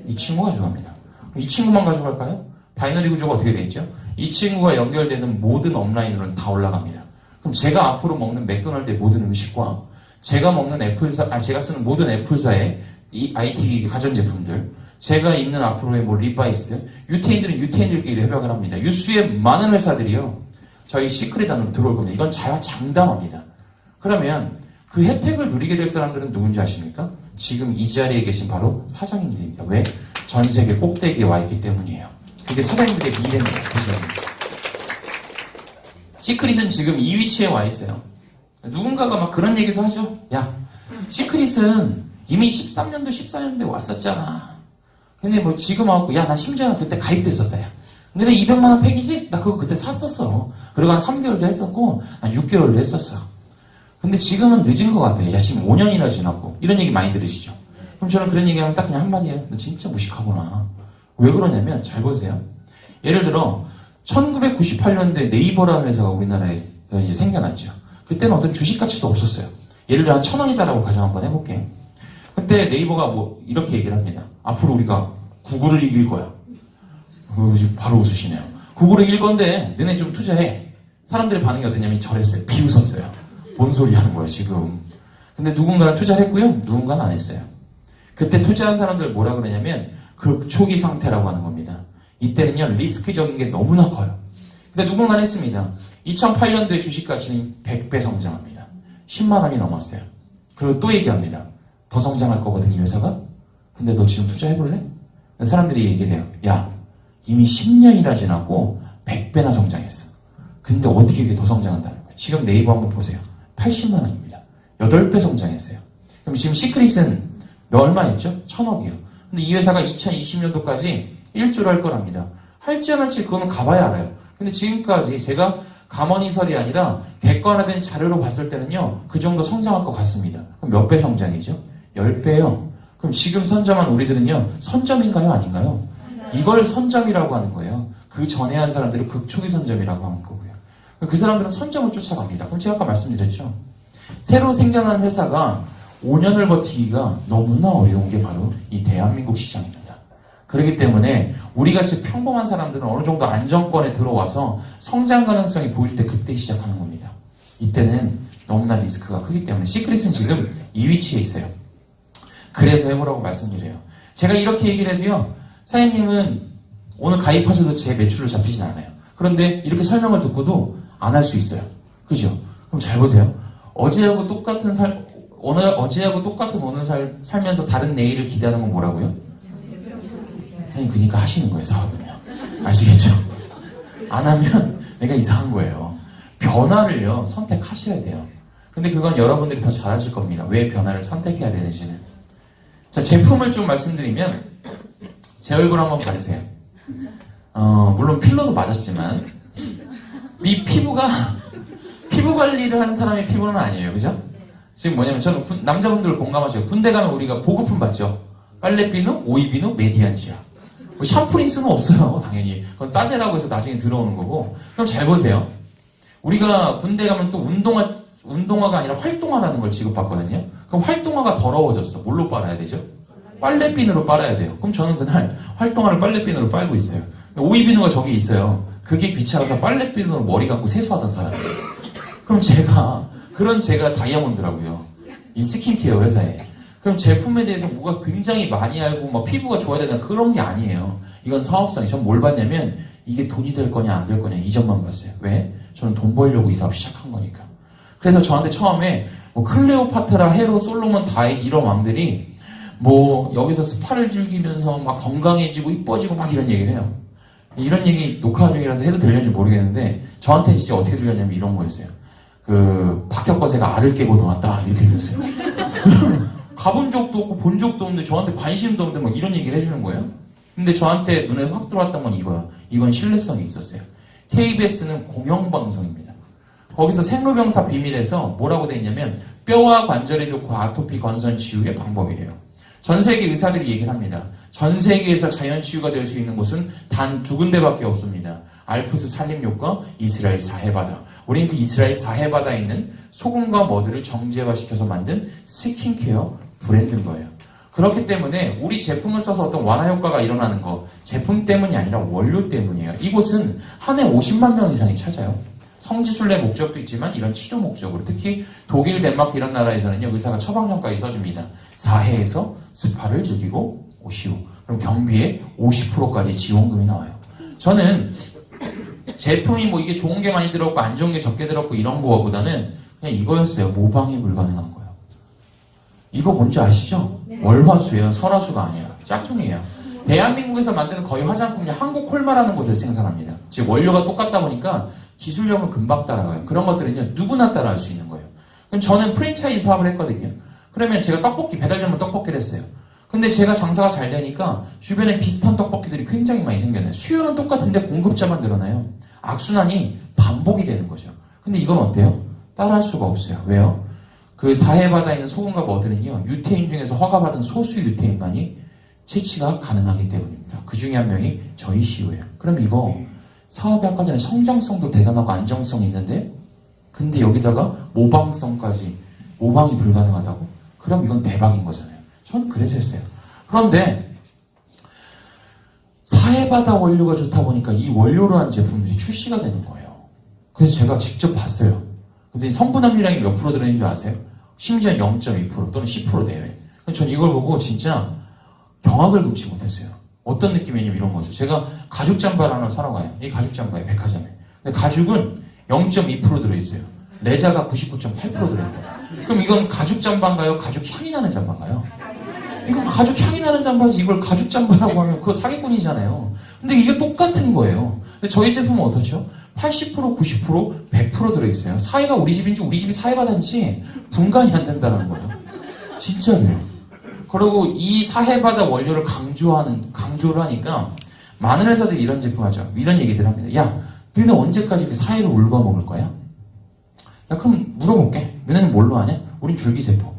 이 친구가 가져갑니다. 이 친구만 가져갈까요? 바이너리 구조가 어떻게 돼 있죠? 이 친구가 연결되는 모든 업라인으로는 다 올라갑니다. 그럼 제가 앞으로 먹는 맥도날드의 모든 음식과 제가 쓰는 모든 애플사의 이 IT 가전제품들, 제가 입는 앞으로의 리바이스, 유태인들은 유태인들끼리 협약을 합니다. 유수의 많은 회사들이요, 저희 시크릿 안으로 들어올 겁니다. 이건 자화장담합니다. 그러면 그 혜택을 누리게 될 사람들은 누군지 아십니까? 지금 이 자리에 계신 바로 사장님들입니다. 왜? 전 세계 꼭대기에 와 있기 때문이에요. 그게 사장님들의 미래입니다. 그죠? 시크릿은 지금 이 위치에 와 있어요. 누군가가 막 그런 얘기도 하죠. 야, 시크릿은 이미 13년도, 14년도에 왔었잖아. 근데 뭐 지금 와갖고, 야, 난 심지어 그때 가입됐었다, 야. 너네 200만원 팩이지? 나 그거 그때 샀었어. 그리고 한 3개월도 했었고, 한 6개월도 했었어. 근데 지금은 늦은 것 같아. 야, 지금 5년이나 지났고. 이런 얘기 많이 들으시죠? 그럼 저는 그런 얘기하면 딱 그냥 한마디예요. 너 진짜 무식하구나. 왜 그러냐면, 잘 보세요. 예를 들어, 1998년도에 네이버라는 회사가 우리나라에서 이제 생겨났죠. 그때는 어떤 주식 가치도 없었어요. 예를 들어 한 1,000원이다라고 가정 한번 해볼게. 그때 네이버가 뭐 이렇게 얘기를 합니다. 앞으로 우리가 구글을 이길 거야. 바로 웃으시네요. 구글을 이길 건데 너네 좀 투자해. 사람들의 반응이 어떠냐면 저랬어요. 비웃었어요. 뭔 소리 하는 거야 지금. 근데 누군가는 투자를 했고요. 누군가는 안 했어요. 그때 투자한 사람들 뭐라 그러냐면 극초기 상태라고 하는 겁니다. 이때는요, 리스크적인 게 너무나 커요. 근데 누군가는 했습니다. 2008년도에 주식 가치는 100배 성장합니다. 10만 원이 넘었어요. 그리고 또 얘기합니다. 더 성장할 거거든, 이 회사가? 근데 너 지금 투자해볼래? 사람들이 얘기를 해요. 야, 이미 10년이나 지났고 100배나 성장했어. 근데 어떻게 이게 더 성장한다는 거예요? 지금 네이버 한번 보세요. 80만 원입니다. 8배 성장했어요. 그럼 지금 시크릿은 얼마였죠? 1,000억이요. 근데 이 회사가 2020년도까지 1조를 할 거랍니다. 할지 안 할지 그거는 가봐야 알아요. 근데 지금까지 제가 가머니설이 아니라 객관화된 자료로 봤을 때는요, 그 정도 성장할 것 같습니다. 그럼 몇 배 성장이죠? 10배요. 그럼 지금 선점한 우리들은요, 선점인가요? 아닌가요? 이걸 선점이라고 하는 거예요. 그 전에 한 사람들은 극초기 선점이라고 하는 거고요. 그 사람들은 선점을 쫓아갑니다. 그럼 제가 아까 말씀드렸죠. 새로 생겨난 회사가 5년을 버티기가 너무나 어려운 게 바로 이 대한민국 시장입니다. 그렇기 때문에 우리같이 평범한 사람들은 어느 정도 안정권에 들어와서 성장 가능성이 보일 때 그때 시작하는 겁니다. 이때는 너무나 리스크가 크기 때문에 시크릿은 지금 이 위치에 있어요. 그래서 해보라고 말씀드려요. 제가 이렇게 얘기를 해도요, 사장님은 오늘 가입하셔도 제 매출을 잡히진 않아요. 그런데 이렇게 설명을 듣고도 안 할 수 있어요. 그죠? 그럼 잘 보세요. 어제하고 똑같은 오늘 살면서 다른 내일을 기대하는 건 뭐라고요? 사장님 그러니까 하시는 거예요, 사업은요. 아시겠죠? 안 하면 내가 이상한 거예요. 변화를요, 선택하셔야 돼요. 근데 그건 여러분들이 더 잘하실 겁니다. 왜 변화를 선택해야 되는지는. 자, 제품을 좀 말씀드리면, 제 얼굴 한번 봐주세요. 물론 필러도 맞았지만, 이 피부 관리를 하는 사람의 피부는 아니에요. 그죠? 지금 뭐냐면, 저는 남자분들 공감하시고, 군대 가면 우리가 보급품 받죠? 빨래비누, 오이비누, 메디안치아. 뭐 샴푸린스는 없어요, 당연히. 그건 싸제라고 해서 나중에 들어오는 거고. 그럼 잘 보세요. 우리가 군대 가면 또 운동화가 아니라 활동화라는 걸 지급받거든요. 그럼 활동화가 더러워졌어. 뭘로 빨아야 되죠? 빨래비누로 빨아야 돼요. 그럼 저는 그날 활동화를 빨래비누로 빨고 있어요. 오이비누가 저기 있어요. 그게 귀찮아서 빨래비누로 머리 감고 세수하던 사람이에요. 그럼 제가 다이아몬드라고요. 이 스킨케어 회사에. 그럼 제품에 대해서 뭐가 굉장히 많이 알고 막 피부가 좋아야 되나 그런 게 아니에요. 이건 사업성이. 전 뭘 봤냐면 이게 돈이 될 거냐 안 될 거냐 이 점만 봤어요. 왜? 저는 돈 벌려고 이 사업 시작한 거니까. 그래서 저한테 처음에 뭐 클레오파트라, 헤로, 솔로몬, 다윗 이런 왕들이 뭐 여기서 스파를 즐기면서 막 건강해지고 이뻐지고 막 이런 얘기를 해요. 이런 얘기 녹화 중이라서 해도 들렸는지 모르겠는데 저한테는 진짜 어떻게 들렸냐면 이런 거였어요. 그 박혁거세가 알을 깨고 나왔다 이렇게 들렸어요. 가본 적도 없고 본 적도 없는데 저한테 관심도 없는데 막 이런 얘기를 해주는 거예요. 근데 저한테 눈에 확 들어왔던 건 이거야. 이건 신뢰성이 있었어요. KBS는 공영방송입니다. 거기서 생로병사 비밀에서 뭐라고 돼 있냐면 뼈와 관절에 좋고 아토피 건선 치유의 방법이래요. 전 세계 의사들이 얘기를 합니다. 전 세계에서 자연 치유가 될 수 있는 곳은 단 2군데밖에 없습니다. 알프스 산림욕과 이스라엘 사해바다. 우린 그 이스라엘 사해바다에 있는 소금과 머드를 정제화시켜서 만든 스킨케어 브랜드인 거예요. 그렇기 때문에 우리 제품을 써서 어떤 완화 효과가 일어나는 거 제품 때문이 아니라 원료 때문이에요. 이곳은 한 해 50만 명 이상이 찾아요. 성지순례 목적도 있지만 이런 치료 목적으로 특히 독일, 덴마크 이런 나라에서는요 의사가 처방전까지 써줍니다. 4회에서 스파를 즐기고 오시오. 그럼 경비에 50%까지 지원금이 나와요. 저는 제품이 뭐 이게 좋은 게 많이 들었고 안 좋은 게 적게 들었고 이런 거보다는 그냥 이거였어요. 모방이 불가능한 거예요. 이거 뭔지 아시죠? 월화수예요. 설화수가 아니라 짝퉁이에요. 대한민국에서 만드는 거의 화장품이 한국 콜마라는 곳에서 생산합니다. 즉 원료가 똑같다 보니까 기술력은 금방 따라가요. 그런 것들은요 누구나 따라할 수 있는 거예요. 그럼 저는 프랜차이즈 사업을 했거든요. 그러면 제가 떡볶이 배달 전문 떡볶이를 했어요. 근데 제가 장사가 잘 되니까 주변에 비슷한 떡볶이들이 굉장히 많이 생겨나요. 수요는 똑같은데 공급자만 늘어나요. 악순환이 반복이 되는 거죠. 근데 이건 어때요? 따라할 수가 없어요. 왜요? 그 사해바다에 있는 소금과 머드는요 유태인 중에서 허가받은 소수 유태인만이 채취가 가능하기 때문입니다. 그 중에 한 명이 저희 CEO예요. 그럼 이거 사업이 아까 전에 성장성도 대단하고 안정성이 있는데 근데 여기다가 모방성까지 모방이 불가능하다고? 그럼 이건 대박인 거잖아요. 저는 그래서 했어요. 그런데 사해바다 원료가 좋다 보니까 이 원료로 한 제품들이 출시가 되는 거예요. 그래서 제가 직접 봤어요. 근데 성분 함유량이 몇 프로 들어있는 줄 아세요? 심지어 0.2% 또는 10% 돼요. 전 이걸 보고 진짜 경악을 금치 못했어요. 어떤 느낌이냐면 이런 거죠. 제가 가죽 잠바를 하나 사러 가요. 이 가죽 잠바에 백화점에. 근데 가죽은 0.2% 들어있어요. 레자가 99.8% 들어있는 거예요. 그럼 이건 가죽 잠바인가요? 가죽 향이 나는 잠바인가요? 이건 가죽 향이 나는 잠바지 이걸 가죽 잠바라고 하면 그거 사기꾼이잖아요. 근데 이게 똑같은 거예요. 근데 저희 제품은 어떻죠? 80%, 90%, 100% 들어있어요. 사해가 우리 집인지 우리 집이 사해바다인지 분간이 안 된다는 거예요. 진짜로요. 그리고 이 사해바다 원료를 강조를 하니까 많은 회사들이 이런 제품 하죠. 이런 얘기들 합니다. 야, 너네 언제까지 이렇게 사해를 울고 먹을 거야? 야, 그럼 물어볼게. 너네는 뭘로 하냐? 우린 줄기세포.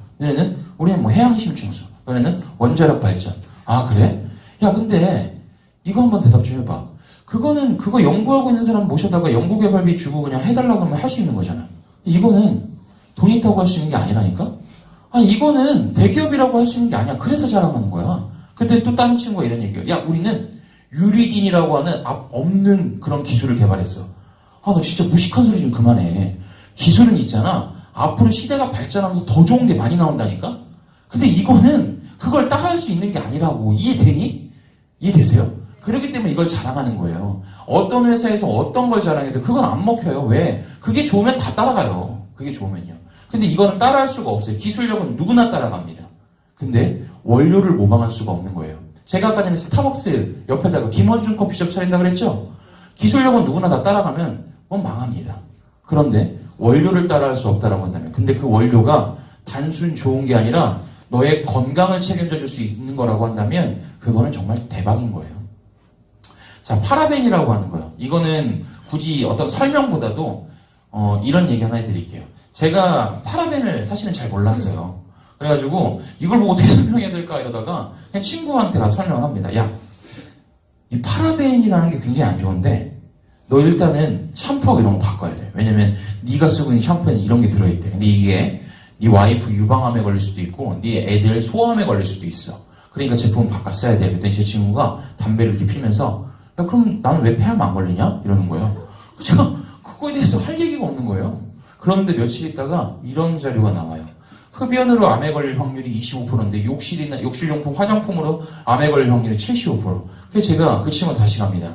우리는 뭐 해양심충수. 너네는 원자력 발전. 아, 그래? 야, 근데 이거 한번 대답 좀 해봐. 그거 연구하고 있는 사람 모셔다가 연구개발비 주고 그냥 해달라고 하면 할 수 있는 거잖아. 이거는 돈 있다고 할 수 있는 게 아니라니까? 아니, 이거는 대기업이라고 할 수 있는 게 아니야. 그래서 자랑하는 거야. 그때 또 다른 친구가 이런 얘기해요. 야, 우리는 유리딘이라고 하는 없는 그런 기술을 개발했어. 아, 너 진짜 무식한 소리 좀 그만해. 기술은 있잖아. 앞으로 시대가 발전하면서 더 좋은 게 많이 나온다니까? 근데 이거는 그걸 따라할 수 있는 게 아니라고. 이해되니? 이해되세요? 그렇기 때문에 이걸 자랑하는 거예요. 어떤 회사에서 어떤 걸 자랑해도 그건 안 먹혀요. 왜? 그게 좋으면 다 따라가요. 그게 좋으면요. 근데 이거는 따라할 수가 없어요. 기술력은 누구나 따라갑니다. 근데 원료를 모방할 수가 없는 거예요. 제가 아까 전에 스타벅스 옆에다가 김원중 커피숍 차린다 그랬죠? 기술력은 누구나 다 따라가면 그건 망합니다. 그런데 원료를 따라할 수 없다라고 한다면, 근데 그 원료가 단순 좋은 게 아니라 너의 건강을 책임져 줄 수 있는 거라고 한다면 그거는 정말 대박인 거예요. 자, 파라벤이라고 하는 거예요. 이거는 굳이 어떤 설명보다도 이런 얘기 하나 해드릴게요. 제가 파라벤을 사실은 잘 몰랐어요. 그래가지고 이걸 뭐 어떻게 설명해야 될까 이러다가 그냥 친구한테 가서 설명을 합니다. 야, 이 파라벤이라는 게 굉장히 안 좋은데 너 일단은 샴푸하고 이런 거 바꿔야 돼. 왜냐면 네가 쓰고 있는 샴푸에는 이런 게 들어있대. 근데 이게 네 와이프 유방암에 걸릴 수도 있고 네 애들 소암에 걸릴 수도 있어. 그러니까 제품을 바꿔 써야 돼. 그랬더니 제 친구가 담배를 이렇게 피면서 야, 그럼 나는 왜 폐암 안 걸리냐? 이러는 거예요. 제가 그거에 대해서 할 얘기가 없는 거예요. 그런데 며칠 있다가 이런 자료가 나와요. 흡연으로 암에 걸릴 확률이 25%인데 욕실용품 화장품으로 암에 걸릴 확률이 75%. 그래서 제가 그 친구한테 다시 갑니다.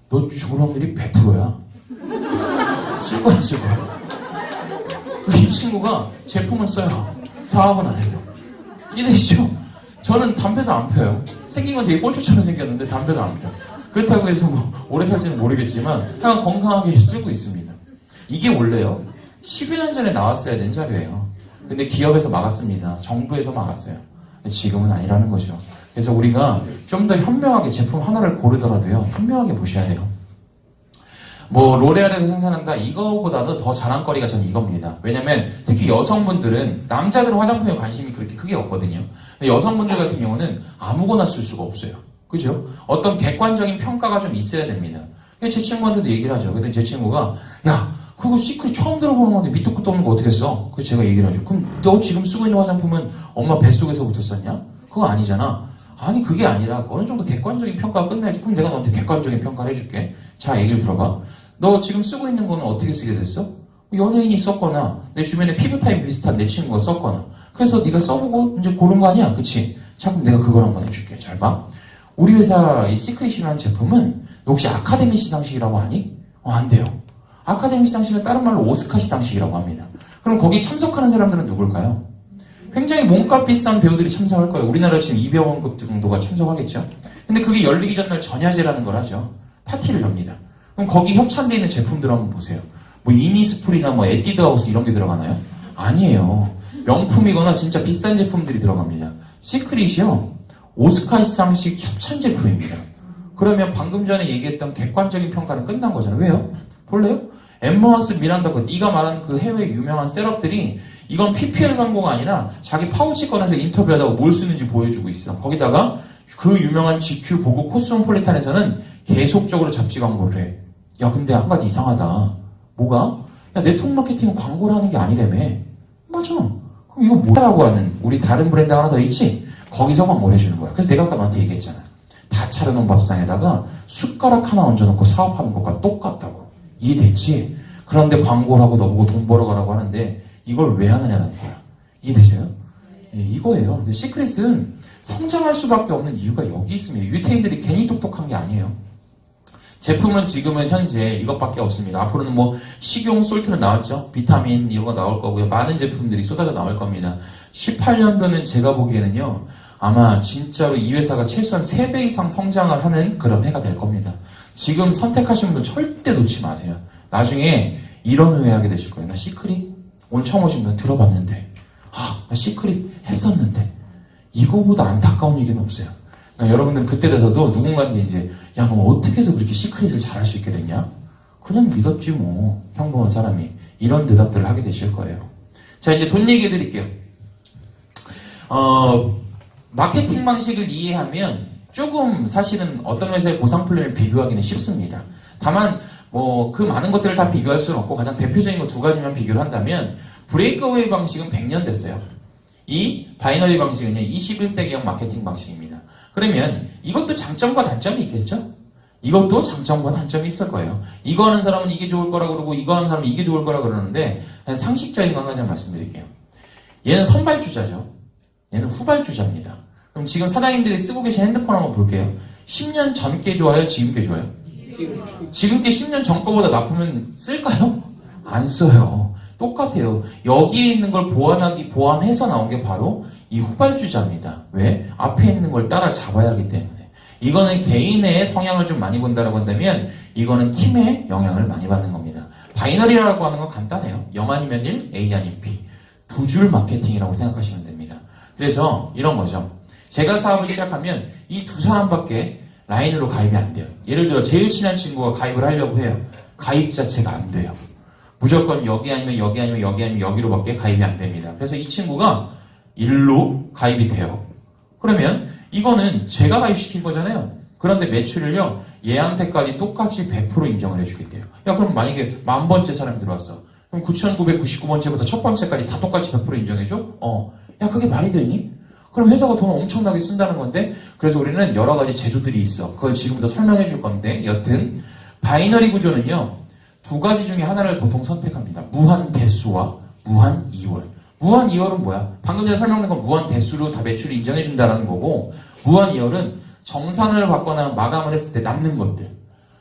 너 죽을 확률이 100%야. 쓸 거야, 쓸 거야. 이 친구가 제품을 써요. 사업은 안 해도. 이해되시죠? 저는 담배도 안 펴요. 생긴 건 되게 꼴초처럼 생겼는데 담배도 안 펴요. 그렇다고 해서 뭐 오래 살지는 모르겠지만 그냥 건강하게 쓰고 있습니다. 이게 원래요 10여 년 전에 나왔어야 된 자료예요. 근데 기업에서 막았습니다. 정부에서 막았어요. 지금은 아니라는 거죠. 그래서 우리가 좀 더 현명하게 제품 하나를 고르더라도요 현명하게 보셔야 돼요. 뭐 로레알에서 생산한다 이거보다도 더 자랑거리가 저는 이겁니다. 왜냐면 특히 여성분들은 남자들은 화장품에 관심이 그렇게 크게 없거든요. 근데 여성분들 같은 경우는 아무거나 쓸 수가 없어요. 그죠? 어떤 객관적인 평가가 좀 있어야 됩니다. 제 친구한테도 얘기를 하죠. 그랬더니 제 친구가 야 그거 시크릿 처음 들어보는 건데 밑도 끝도 없는 거 어떻게 써? 그래서 제가 얘기를 하죠. 그럼 너 지금 쓰고 있는 화장품은 엄마 뱃속에서부터 썼냐? 그거 아니잖아. 아니 그게 아니라 어느 정도 객관적인 평가가 끝나야지. 그럼 내가 너한테 객관적인 평가를 해줄게. 자 얘기를 들어봐. 너 지금 쓰고 있는 거는 어떻게 쓰게 됐어? 연예인이 썼거나 내 주변에 피부 타입 비슷한 내 친구가 썼거나 그래서 네가 써보고 이제 고른 거 아니야? 그치? 자 그럼 내가 그걸 한번 해줄게. 잘 봐. 우리 회사 이 시크릿이라는 제품은 너 혹시 아카데미 시상식이라고 아니? 안 돼요. 아카데미 시상식은 다른 말로 오스카 시상식이라고 합니다. 그럼 거기 참석하는 사람들은 누굴까요? 굉장히 몸값 비싼 배우들이 참석할 거예요. 우리나라 지금 이병헌급 정도가 참석하겠죠. 근데 그게 열리기 전날 전야제라는 걸 하죠. 파티를 엽니다. 그럼 거기 협찬되어 있는 제품들 한번 보세요. 뭐 이니스프리나 뭐 에뛰드하우스 이런 게 들어가나요? 아니에요. 명품이거나 진짜 비싼 제품들이 들어갑니다. 시크릿이요. 오스카 시상식 협찬 제품입니다. 그러면 방금 전에 얘기했던 객관적인 평가는 끝난 거잖아요. 왜요? 볼래요? 엠머스 미란다 거 네가 말한 그 해외 유명한 셋업들이 이건 PPL 광고가 아니라 자기 파우치 꺼내서 인터뷰하다가 뭘 쓰는지 보여주고 있어. 거기다가 그 유명한 GQ 보고 코스모폴리탄에서는 계속적으로 잡지 광고를 해. 야 근데 한 가지 이상하다. 뭐가? 야 네트워크 마케팅은 광고를 하는 게 아니라며. 맞아. 그럼 이거 뭐라고 하는 우리 다른 브랜드 하나 더 있지? 거기서 광고를 해주는 거야. 그래서 내가 아까 너한테 얘기했잖아. 다 차려놓은 밥상에다가 숟가락 하나 얹어놓고 사업하는 것과 똑같다고. 이해됐지? 그런데 광고를 하고 너보고 돈 벌어가라고 하는데 이걸 왜 하느냐는 거야. 이해되세요? 예, 이거예요. 근데 시크릿은 성장할 수밖에 없는 이유가 여기 있습니다. 유태인들이 괜히 똑똑한 게 아니에요. 제품은 지금은 현재 이것밖에 없습니다. 앞으로는 뭐 식용 솔트는 나왔죠. 비타민 이런 거 나올 거고요. 많은 제품들이 쏟아져 나올 겁니다. 18년도는 제가 보기에는요. 아마 진짜로 이 회사가 최소한 3배 이상 성장을 하는 그런 해가 될 겁니다. 지금 선택하신 분들 절대 놓지 마세요. 나중에 이런 후회하게 되실 거예요. 나 시크릿 오늘 처음 오신 분 들어봤는데 나 시크릿 했었는데 이거보다 안타까운 얘기는 없어요. 그러니까 여러분들은 그때 돼서도 누군가한테 이제 야, 너 어떻게 해서 그렇게 시크릿을 잘할 수 있게 됐냐? 그냥 믿었지 뭐. 평범한 사람이. 이런 대답들을 하게 되실 거예요. 자, 이제 돈 얘기해 드릴게요. 마케팅 방식을 이해하면 조금 사실은 어떤 회사의 보상 플랜을 비교하기는 쉽습니다. 다만 뭐 그 많은 것들을 다 비교할 수는 없고 가장 대표적인 거 2가지만 비교를 한다면 브레이크어웨이 방식은 100년 됐어요. 이 바이너리 방식은요 21세기형 마케팅 방식입니다. 그러면 이것도 장점과 단점이 있겠죠? 이것도 장점과 단점이 있을 거예요. 이거 하는 사람은 이게 좋을 거라 그러고 이거 하는 사람은 이게 좋을 거라 그러는데 상식적인 거 한 가지만 말씀드릴게요. 얘는 선발주자죠. 얘는 후발주자입니다. 그럼 지금 사장님들이 쓰고 계신 핸드폰 한번 볼게요. 10년 전 게 좋아요? 지금 게 좋아요? 지금 게 10년 전 거보다 나쁘면 쓸까요? 안 써요. 똑같아요. 여기에 있는 걸 보완해서 나온 게 바로 이 후발주자입니다. 왜? 앞에 있는 걸 따라잡아야 하기 때문에. 이거는 개인의 성향을 좀 많이 본다라고 한다면 이거는 팀의 영향을 많이 받는 겁니다. 바이너리라고 하는 건 간단해요. 0 아니면 1, A 아니면 B. 두 줄 마케팅이라고 생각하시면 됩니다. 그래서 이런 거죠. 제가 사업을 시작하면 이 두 사람밖에 라인으로 가입이 안 돼요. 예를 들어 제일 친한 친구가 가입을 하려고 해요. 가입 자체가 안 돼요. 무조건 여기 아니면 여기 아니면 여기 아니면 여기로밖에 가입이 안 됩니다. 그래서 이 친구가 일로 가입이 돼요. 그러면 이거는 제가 가입시킨 거잖아요. 그런데 매출을요, 얘한테까지 똑같이 100% 인정을 해주겠대요. 야, 그럼 만약에 1000번째 사람이 들어왔어. 그럼 9999번째부터 첫 번째까지 다 똑같이 100% 인정해줘? 야, 그게 말이 되니? 그럼 회사가 돈을 엄청나게 쓴다는 건데, 그래서 우리는 여러 가지 제도들이 있어. 그걸 지금부터 설명해 줄 건데, 여튼, 바이너리 구조는요, 두 가지 중에 하나를 보통 선택합니다. 무한 대수와 무한 이월. 무한 이월은 뭐야? 방금 전에 설명된 건 무한 대수로 다 매출을 인정해 준다는 거고, 무한 이월은 정산을 받거나 마감을 했을 때 남는 것들.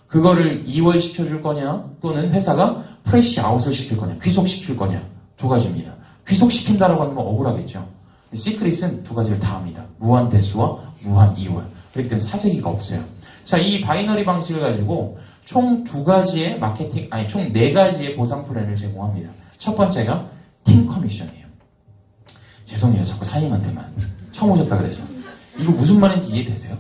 그거를 이월 시켜줄 거냐, 또는 회사가 프레시 아웃을 시킬 거냐, 귀속시킬 거냐. 두 가지입니다. 귀속시킨다라고 하면 억울하겠죠. 시크릿은 두 가지를 다 합니다. 무한 대수와 무한 이월. 그렇기 때문에 사재기가 없어요. 자, 이 바이너리 방식을 가지고 총 두 가지의 마케팅, 총 네 가지의 보상 플랜을 제공합니다. 첫 번째가 팀 커미션이에요. 죄송해요. 자꾸 사장님한테만. 처음 오셨다 그래서. 이거 무슨 말인지 이해되세요?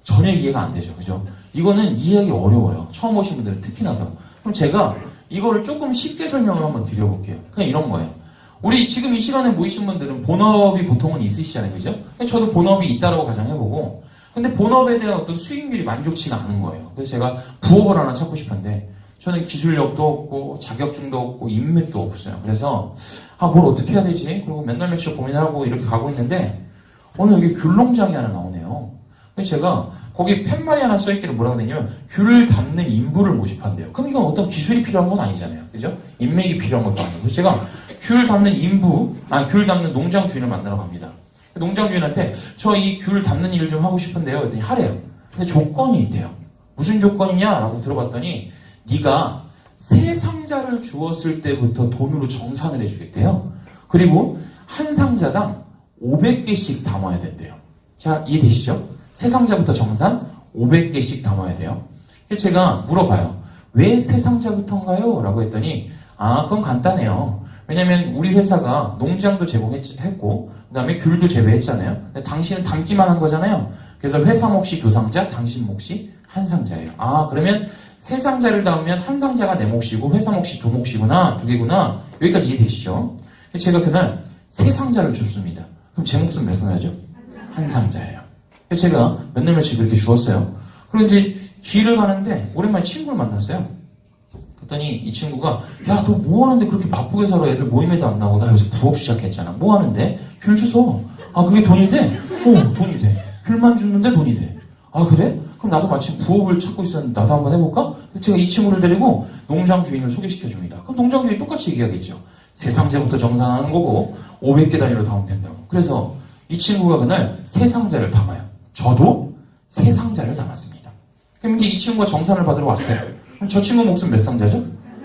전혀 이해가 안 되죠. 그죠? 이거는 이해하기 어려워요. 처음 오신 분들은 특히나 더. 그럼 제가 이거를 조금 쉽게 설명을 한번 드려볼게요. 그냥 이런 거예요. 우리 지금 이 시간에 모이신 분들은 본업이 보통은 있으시잖아요. 그죠? 저도 본업이 있다라고 가정해보고, 근데 본업에 대한 어떤 수익률이 만족치가 않은 거예요. 그래서 제가 부업을 하나 찾고 싶은데, 저는 기술력도 없고, 자격증도 없고, 인맥도 없어요. 그래서, 뭘 어떻게 해야 되지? 그리고 몇 날 며칠 고민을 하고 이렇게 가고 있는데, 오늘 여기 귤농장이 하나 나오네요. 그래서 제가 거기 팻말이 하나 써있기를 뭐라고 되냐면, 귤을 담는 인부를 모집한대요. 그럼 이건 어떤 기술이 필요한 건 아니잖아요. 그죠? 인맥이 필요한 것도 아니고. 그래서 제가 귤 담는 귤 담는 농장 주인을 만나러 갑니다. 농장 주인한테 저 이 귤 담는 일 좀 하고 싶은데요. 그랬더니 하래요. 근데 조건이 있대요. 무슨 조건이냐라고 들어봤더니 네가 세 상자를 주었을 때부터 돈으로 정산을 해주겠대요. 그리고 한 상자당 500개씩 담아야 된대요. 자, 이해되시죠? 세 상자부터 정산 500개씩 담아야 돼요. 그래서 제가 물어봐요. 왜 세 상자부터인가요? 라고 했더니 그건 간단해요. 왜냐면 우리 회사가 농장도 제공했고 그 다음에 귤도 재배했잖아요. 근데 당신은 담기만 한 거잖아요. 그래서 회사 몫이 2상자, 당신 몫이 1상자예요. 그러면 세 상자를 담으면 한 상자가 내 몫이고 회사 몫이 2몫이구나, 2개구나. 여기까지 이해되시죠? 제가 그날 세 상자를 줬습니다. 그럼 제 몫은 몇 상자죠? 1상자예요. 그래서 제가 몇 날 며칠 그렇게 주었어요. 그리고 이제 길을 가는데 오랜만에 친구를 만났어요. 그랬더니 이 친구가 야, 너 뭐 하는데 그렇게 바쁘게 살아? 애들 모임에도 안 나오고 나 여기서 부업 시작했잖아. 뭐 하는데? 귤 주워. 그게 돈이 돼? 돈이 돼. 귤만 주는데 돈이 돼. 그래? 그럼 나도 마침 부업을 찾고 있었는데 나도 한번 해볼까? 그래서 제가 이 친구를 데리고 농장 주인을 소개시켜줍니다. 그럼 농장 주인이 똑같이 얘기하겠죠. 세 상자부터 정산하는 거고 500개 단위로 담으면 된다고. 그래서 이 친구가 그날 세 상자를 담아요. 저도 세 상자를 담았습니다. 그럼 이제 이 친구가 정산을 받으러 왔어요. 그럼 저 친구 몫은 몇 상자죠?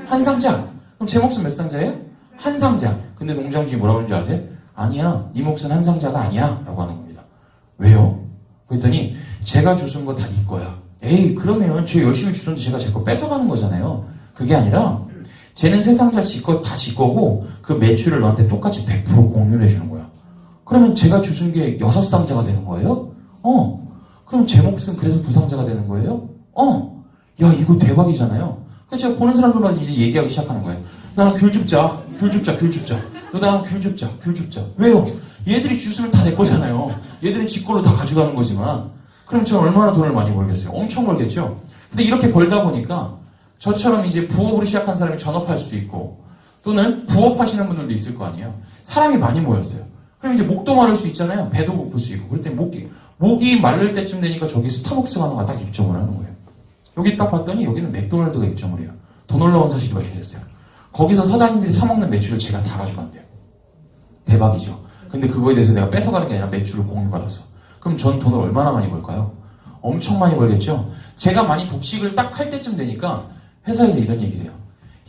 1상자. 그럼 제 몫은 몇 상자예요? 1상자. 근데 농장 주인이 뭐라고 하는지 아세요? 아니야, 네 몫은 1상자가 아니야 라고 하는 겁니다. 왜요? 그랬더니 제가 주순 거 다 네 거야. 에이, 그러면 쟤 열심히 주셨는데 제가 제 거 뺏어가는 거잖아요. 그게 아니라 쟤는 3상자 다 지 거고 그 매출을 너한테 똑같이 100% 공유를 해주는 거야. 그러면 제가 주순 게 6상자가 되는 거예요? 그럼 제 몫은 그래서 2상자가 되는 거예요? 야, 이거 대박이잖아요. 그래서 제가 보는 사람들마다 이제 얘기하기 시작하는 거예요. 나랑 귤 줍자. 너 나랑 귤 줍자. 왜요? 얘들이 주스면 다 내 거잖아요. 얘들은 지 걸로 다 가져가는 거지만. 그럼 저는 얼마나 돈을 많이 벌겠어요? 엄청 벌겠죠? 근데 이렇게 벌다 보니까 저처럼 이제 부업으로 시작한 사람이 전업할 수도 있고 또는 부업하시는 분들도 있을 거 아니에요. 사람이 많이 모였어요. 그럼 이제 목도 마를 수 있잖아요. 배도 고플 수 있고. 그럴 때 목이 마를 때쯤 되니까 저기 스타벅스 가는 거 딱 입점을 하는 거예요. 여기 딱 봤더니 여기는 맥도날드가 입점을 해요. 더 놀라운 사실이 밝혀졌어요. 거기서 사장님들이 사먹는 매출을 제가 다 가져간대요. 대박이죠. 근데 그거에 대해서 내가 뺏어가는 게 아니라 매출을 공유받아서. 그럼 전 돈을 얼마나 많이 벌까요? 엄청 많이 벌겠죠? 제가 많이 독식을 딱 할 때쯤 되니까 회사에서 이런 얘기를 해요.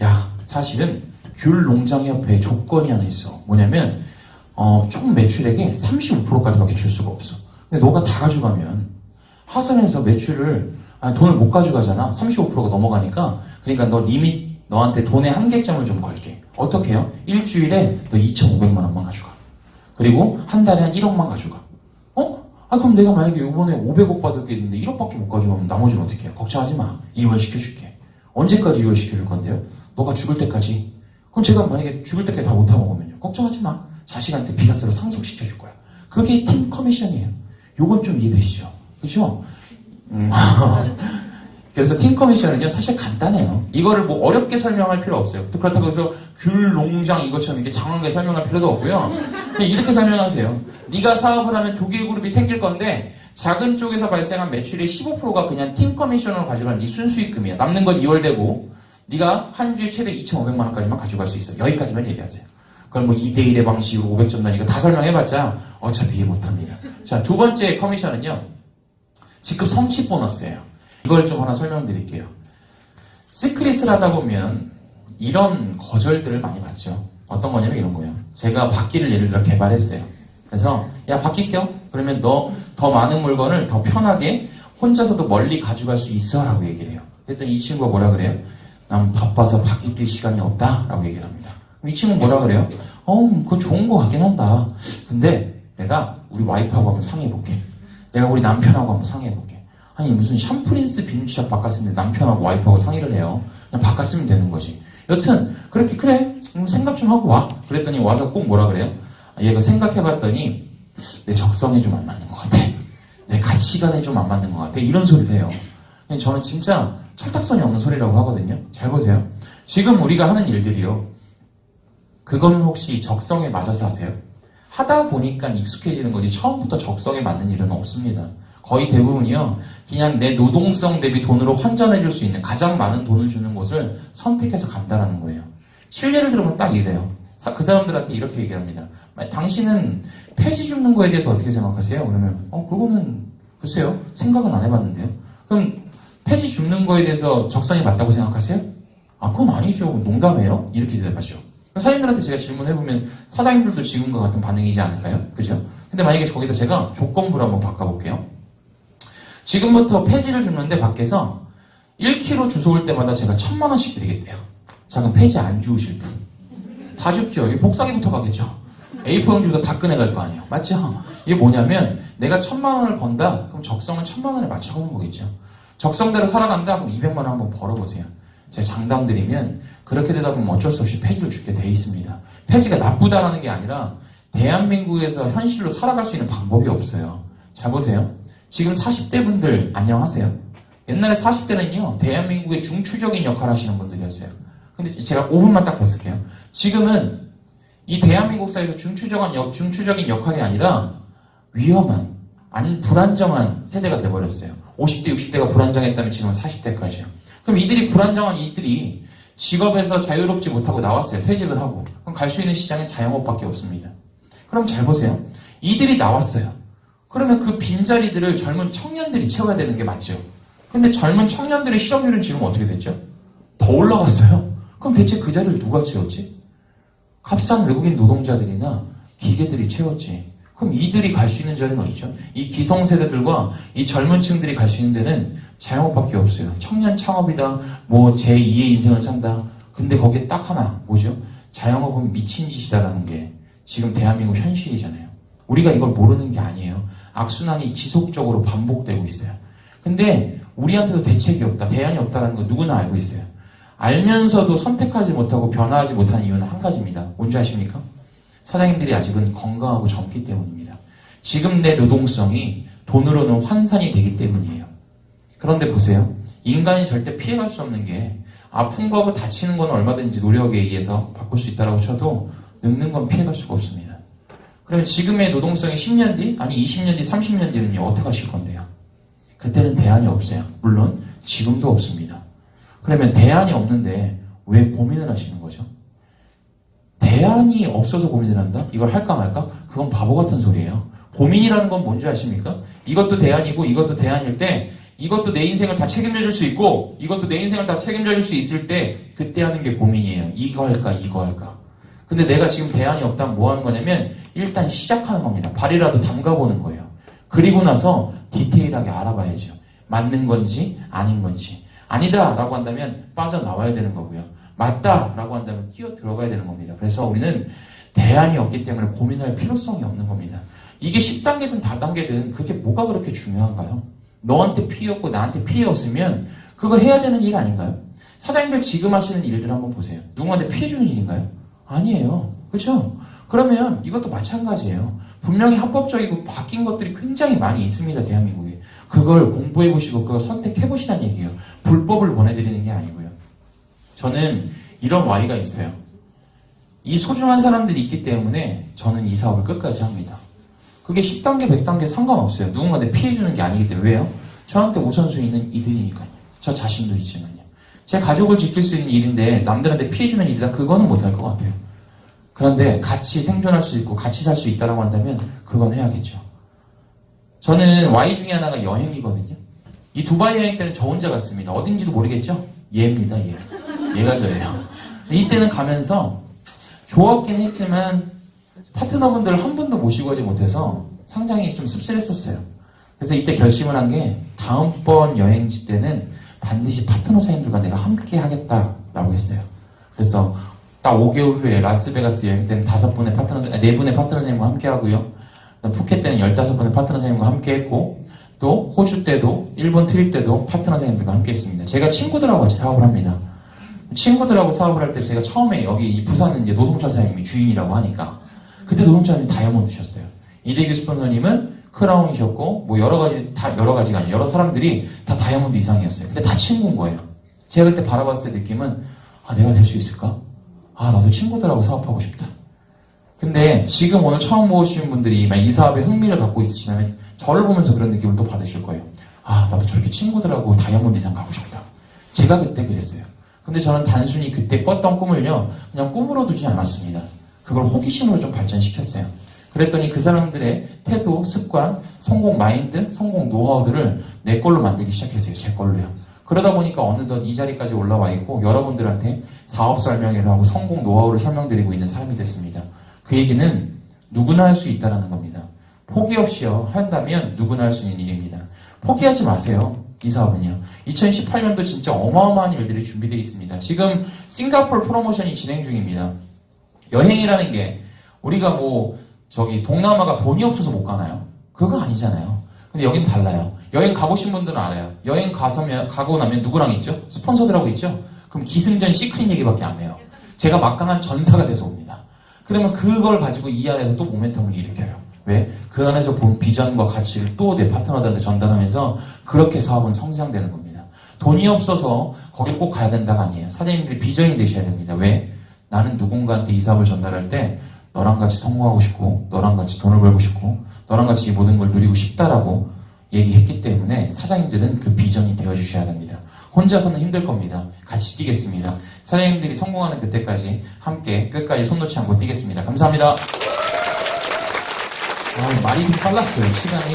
야, 사실은 귤농장협회에 조건이 하나 있어. 뭐냐면 총 매출액의 35%까지밖에 줄 수가 없어. 근데 너가 다 가져가면 하선에서 매출을 돈을 못 가져가잖아. 35%가 넘어가니까. 그러니까 너 리밋 너한테 돈의 한계점을 좀 걸게. 어떻게 해요? 일주일에 너 2,500만 원만 가져가. 그리고 한 달에 한 1억만 가져가. 그럼 내가 만약에 이번에 500억 받을 게 있는데 1억밖에 못 가져가면 나머지는 어떻게 해요? 걱정하지 마. 이월시켜줄게. 언제까지 이월시켜줄 건데요? 너가 죽을 때까지. 그럼 제가 만약에 죽을 때까지 다 못하 먹으면요? 걱정하지 마. 자식한테 비과세로 상속시켜줄 거야. 그게 팀 커미션이에요. 요건 좀 이해되시죠? 그죠? 그래서 팀 커미션은요, 사실 간단해요. 이거를 뭐 어렵게 설명할 필요 없어요. 그렇다고 해서 귤 농장 이것처럼 이렇게 장황하게 설명할 필요도 없고요. 그냥 이렇게 설명하세요. 네가 사업을 하면 두 개의 그룹이 생길 건데 작은 쪽에서 발생한 매출의 15%가 그냥 팀 커미션으로 가져간 네 순수익금이야. 남는 건 2월 되고 네가 한 주에 최대 2,500만 원까지만 가져갈 수 있어. 여기까지만 얘기하세요. 그럼 뭐 2대1의 방식으로 500점 단위가 다 설명해봤자 어차피 이해 못합니다. 자, 두 번째 커미션은요, 직급 성취 보너스예요. 이걸 좀 하나 설명드릴게요. 시크릿을 하다 보면 이런 거절들을 많이 받죠. 어떤 거냐면 이런 거예요. 제가 바퀴를 예를 들어 개발했어요. 그래서 야, 바퀴 껴? 그러면 너 더 많은 물건을 더 편하게 혼자서도 멀리 가져갈 수 있어 라고 얘기를 해요. 그랬더니 이 친구가 뭐라 그래요? 난 바빠서 바퀴 낄 시간이 없다 라고 얘기를 합니다. 이 친구는 뭐라 그래요? 그거 좋은 거 같긴 한다. 근데 내가 우리 와이프하고 한번 상의해볼게. 내가 우리 남편하고 한번 상의해볼게. 아니 무슨 샴푸린스 비누샵 바꿨는데 남편하고 와이프하고 상의를 해요. 그냥 바꿨으면 되는 거지. 여튼 그렇게 그래 생각 좀 하고 와. 그랬더니 와서 꼭 뭐라 그래요? 얘가 생각해봤더니 내 적성에 좀 안 맞는 것 같아. 내 가치관에 좀 안 맞는 것 같아. 이런 소리를 해요. 저는 진짜 철딱선이 없는 소리라고 하거든요. 잘 보세요. 지금 우리가 하는 일들이요. 그거는 혹시 적성에 맞아서 하세요? 하다 보니까 익숙해지는 거지 처음부터 적성에 맞는 일은 없습니다. 거의 대부분이요. 그냥 내 노동성 대비 돈으로 환전해줄 수 있는 가장 많은 돈을 주는 곳을 선택해서 간다라는 거예요. 실례를 들으면 딱 이래요. 그 사람들한테 이렇게 얘기합니다. 당신은 폐지 줍는 거에 대해서 어떻게 생각하세요? 그러면 그거는 글쎄요. 생각은 안 해봤는데요. 그럼 폐지 줍는 거에 대해서 적성이 맞다고 생각하세요? 그건 아니죠. 농담이에요. 이렇게 대답하죠. 사장님들한테 제가 질문해보면 사장님들도 지금과 같은 반응이지 않을까요? 그죠? 근데 만약에 거기다 제가 조건부를 한번 바꿔볼게요. 지금부터 폐지를 줍는데 밖에서 1kg 주워올 때마다 제가 1,000만 원씩 드리겠대요. 자, 그럼 폐지 안 주우실 분? 다 줍죠. 이 복사기부터 가겠죠. A4 용지부터 다 꺼내갈 거 아니에요. 맞죠? 이게 뭐냐면 내가 1,000만 원을 번다? 그럼 적성을 1,000만 원에 맞춰가는 거겠죠. 적성대로 살아간다? 그럼 200만 원 한번 벌어보세요. 제가 장담드리면 그렇게 되다 보면 어쩔 수 없이 폐지를 주게 돼 있습니다. 폐지가 나쁘다라는 게 아니라 대한민국에서 현실로 살아갈 수 있는 방법이 없어요. 잘 보세요. 지금 40대 분들 안녕하세요. 옛날에 40대는요. 대한민국의 중추적인 역할을 하시는 분들이었어요. 근데 제가 5분만 딱 더 쓸게요. 지금은 이 대한민국 사회에서 중추적인 역할이 아니라 위험한, 불안정한 세대가 돼버렸어요. 50대, 60대가 불안정했다면 지금은 40대까지요. 그럼 이들이 불안정한 이들이 직업에서 자유롭지 못하고 나왔어요. 퇴직을 하고. 그럼 갈 수 있는 시장은 자영업밖에 없습니다. 그럼 잘 보세요. 이들이 나왔어요. 그러면 그 빈자리들을 젊은 청년들이 채워야 되는 게 맞죠. 근데 젊은 청년들의 실업률은 지금 어떻게 됐죠? 더 올라갔어요. 그럼 대체 그 자리를 누가 채웠지? 값싼 외국인 노동자들이나 기계들이 채웠지. 그럼 이들이 갈 수 있는 자리는 어디죠? 이 기성세대들과 이 젊은 층들이 갈 수 있는 데는 자영업밖에 없어요. 청년 창업이다. 뭐 제2의 인생을 산다. 근데 거기에 딱 하나 뭐죠? 자영업은 미친 짓이다라는 게 지금 대한민국 현실이잖아요. 우리가 이걸 모르는 게 아니에요. 악순환이 지속적으로 반복되고 있어요. 근데 우리한테도 대책이 없다. 대안이 없다라는 거 누구나 알고 있어요. 알면서도 선택하지 못하고 변화하지 못하는 이유는 한 가지입니다. 뭔지 아십니까? 사장님들이 아직은 건강하고 젊기 때문입니다. 지금 내 노동성이 돈으로는 환산이 되기 때문이에요. 그런데 보세요. 인간이 절대 피해갈 수 없는 게 아픈 거하고 다치는 건 얼마든지 노력에 의해서 바꿀 수 있다고 쳐도 늙는 건 피해갈 수가 없습니다. 그러면 지금의 노동성이 10년 뒤, 아니 20년 뒤, 30년 뒤는요. 어떻게 하실 건데요? 그때는 대안이 없어요. 물론 지금도 없습니다. 그러면 대안이 없는데 왜 고민을 하시는 거죠? 대안이 없어서 고민을 한다? 이걸 할까 말까? 그건 바보 같은 소리예요. 고민이라는 건 뭔지 아십니까? 이것도 대안이고 이것도 대안일 때 이것도 내 인생을 다 책임져 줄 수 있고 이것도 내 인생을 다 책임져 줄 수 있을 때 그때 하는 게 고민이에요. 이거 할까 이거 할까. 근데 내가 지금 대안이 없다면 뭐 하는 거냐면 일단 시작하는 겁니다. 발이라도 담가보는 거예요. 그리고 나서 디테일하게 알아봐야죠. 맞는 건지 아닌 건지. 아니다 라고 한다면 빠져나와야 되는 거고요. 맞다라고 한다면 뛰어 들어가야 되는 겁니다. 그래서 우리는 대안이 없기 때문에 고민할 필요성이 없는 겁니다. 이게 10단계든 다단계든 그게 뭐가 그렇게 중요한가요? 너한테 피해 없고 나한테 피해 없으면 그거 해야 되는 일 아닌가요? 사장님들 지금 하시는 일들 한번 보세요. 누구한테 피해 주는 일인가요? 아니에요. 그렇죠? 그러면 이것도 마찬가지예요. 분명히 합법적이고 바뀐 것들이 굉장히 많이 있습니다. 대한민국에. 그걸 공부해보시고 그걸 선택해보시라는 얘기예요. 불법을 보내드리는 게 아니고요. 저는 이런 와이가 있어요. 이 소중한 사람들이 있기 때문에 저는 이 사업을 끝까지 합니다. 그게 10단계, 100단계 상관없어요. 누군가한테 피해주는 게 아니기 때문에. 왜요? 저한테 우선순위는 이들이니까요. 저 자신도 있지만요. 제 가족을 지킬 수 있는 일인데 남들한테 피해주는 일이다? 그거는 못할 것 같아요. 그런데 같이 생존할 수 있고 같이 살 수 있다고 한다면 그건 해야겠죠. 저는 Y 중에 하나가 여행이거든요. 이 두바이 여행 때는 저 혼자 갔습니다. 어딘지도 모르겠죠? 얘입니다. 얘. 얘가 저예요. 이때는 가면서 좋았긴 했지만 파트너분들을 한 분도 모시고 가지 못해서 상당히 좀 씁쓸했었어요. 그래서 이때 결심을 한 게 다음번 여행지 때는 반드시 파트너 사님들과 내가 함께 하겠다라고 했어요. 그래서 딱 5개월 후에 라스베가스 여행 때는 4분의 파트너사님과 함께 하고요. 푸켓 때는 15분의 파트너사님과 함께 했고, 또 호주 때도 일본 트립 때도 파트너사님들과 함께 했습니다. 제가 친구들하고 같이 사업을 합니다. 친구들하고 사업을 할 때 제가 처음에 여기 부산은 이제 노성철 사장님이 주인이라고 하니까 그때 노성철 사장님이 다이아몬드셨어요. 이대규 스폰서님은 크라운이셨고 뭐 여러 가지가 아니라 여러 사람들이 다 다이아몬드 이상이었어요. 근데 다 친구인 거예요. 제가 그때 바라봤을 때 느낌은 내가 될 수 있을까? 나도 친구들하고 사업하고 싶다. 근데 지금 오늘 처음 모으신 분들이 이 사업에 흥미를 갖고 있으시다면 저를 보면서 그런 느낌을 또 받으실 거예요. 나도 저렇게 친구들하고 다이아몬드 이상 가고 싶다. 제가 그때 그랬어요. 근데 저는 단순히 그때 꿨던 꿈을요, 그냥 꿈으로 두지 않았습니다. 그걸 호기심으로 좀 발전시켰어요. 그랬더니 그 사람들의 태도, 습관, 성공 마인드, 성공 노하우들을 내 걸로 만들기 시작했어요. 제 걸로요. 그러다 보니까 어느덧 이 자리까지 올라와 있고 여러분들한테 사업 설명회를 하고 성공 노하우를 설명드리고 있는 사람이 됐습니다. 그 얘기는 누구나 할 수 있다는 겁니다. 포기 없이요 한다면 누구나 할 수 있는 일입니다. 포기하지 마세요. 이 사업은요. 2018년도 진짜 어마어마한 일들이 준비되어 있습니다. 지금 싱가포르 프로모션이 진행 중입니다. 여행이라는 게 우리가 동남아가 돈이 없어서 못 가나요? 그거 아니잖아요. 근데 여긴 달라요. 여행 가보신 분들은 알아요. 여행 가고 나면 누구랑 있죠? 스폰서들하고 있죠? 그럼 기승전 시크릿 얘기밖에 안 해요. 제가 막강한 전사가 돼서 옵니다. 그러면 그걸 가지고 이 안에서 또 모멘텀을 일으켜요. 왜? 그 안에서 본 비전과 가치를 또 내 파트너들한테 전달하면서 그렇게 사업은 성장되는 겁니다. 돈이 없어서 거길 꼭 가야 된다가 아니에요. 사장님들이 비전이 되셔야 됩니다. 왜? 나는 누군가한테 이 사업을 전달할 때 너랑 같이 성공하고 싶고 너랑 같이 돈을 벌고 싶고 너랑 같이 이 모든 걸 누리고 싶다라고 얘기했기 때문에 사장님들은 그 비전이 되어주셔야 됩니다. 혼자서는 힘들 겁니다. 같이 뛰겠습니다. 사장님들이 성공하는 그때까지 함께 끝까지 손 놓지 않고 뛰겠습니다. 감사합니다. 말이 좀 빨랐어요. 시간이.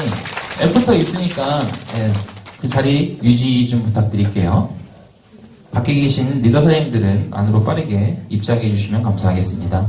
애프터 있으니까 그 자리 유지 좀 부탁드릴게요. 밖에 계신 리더 사장님들은 안으로 빠르게 입장해 주시면 감사하겠습니다.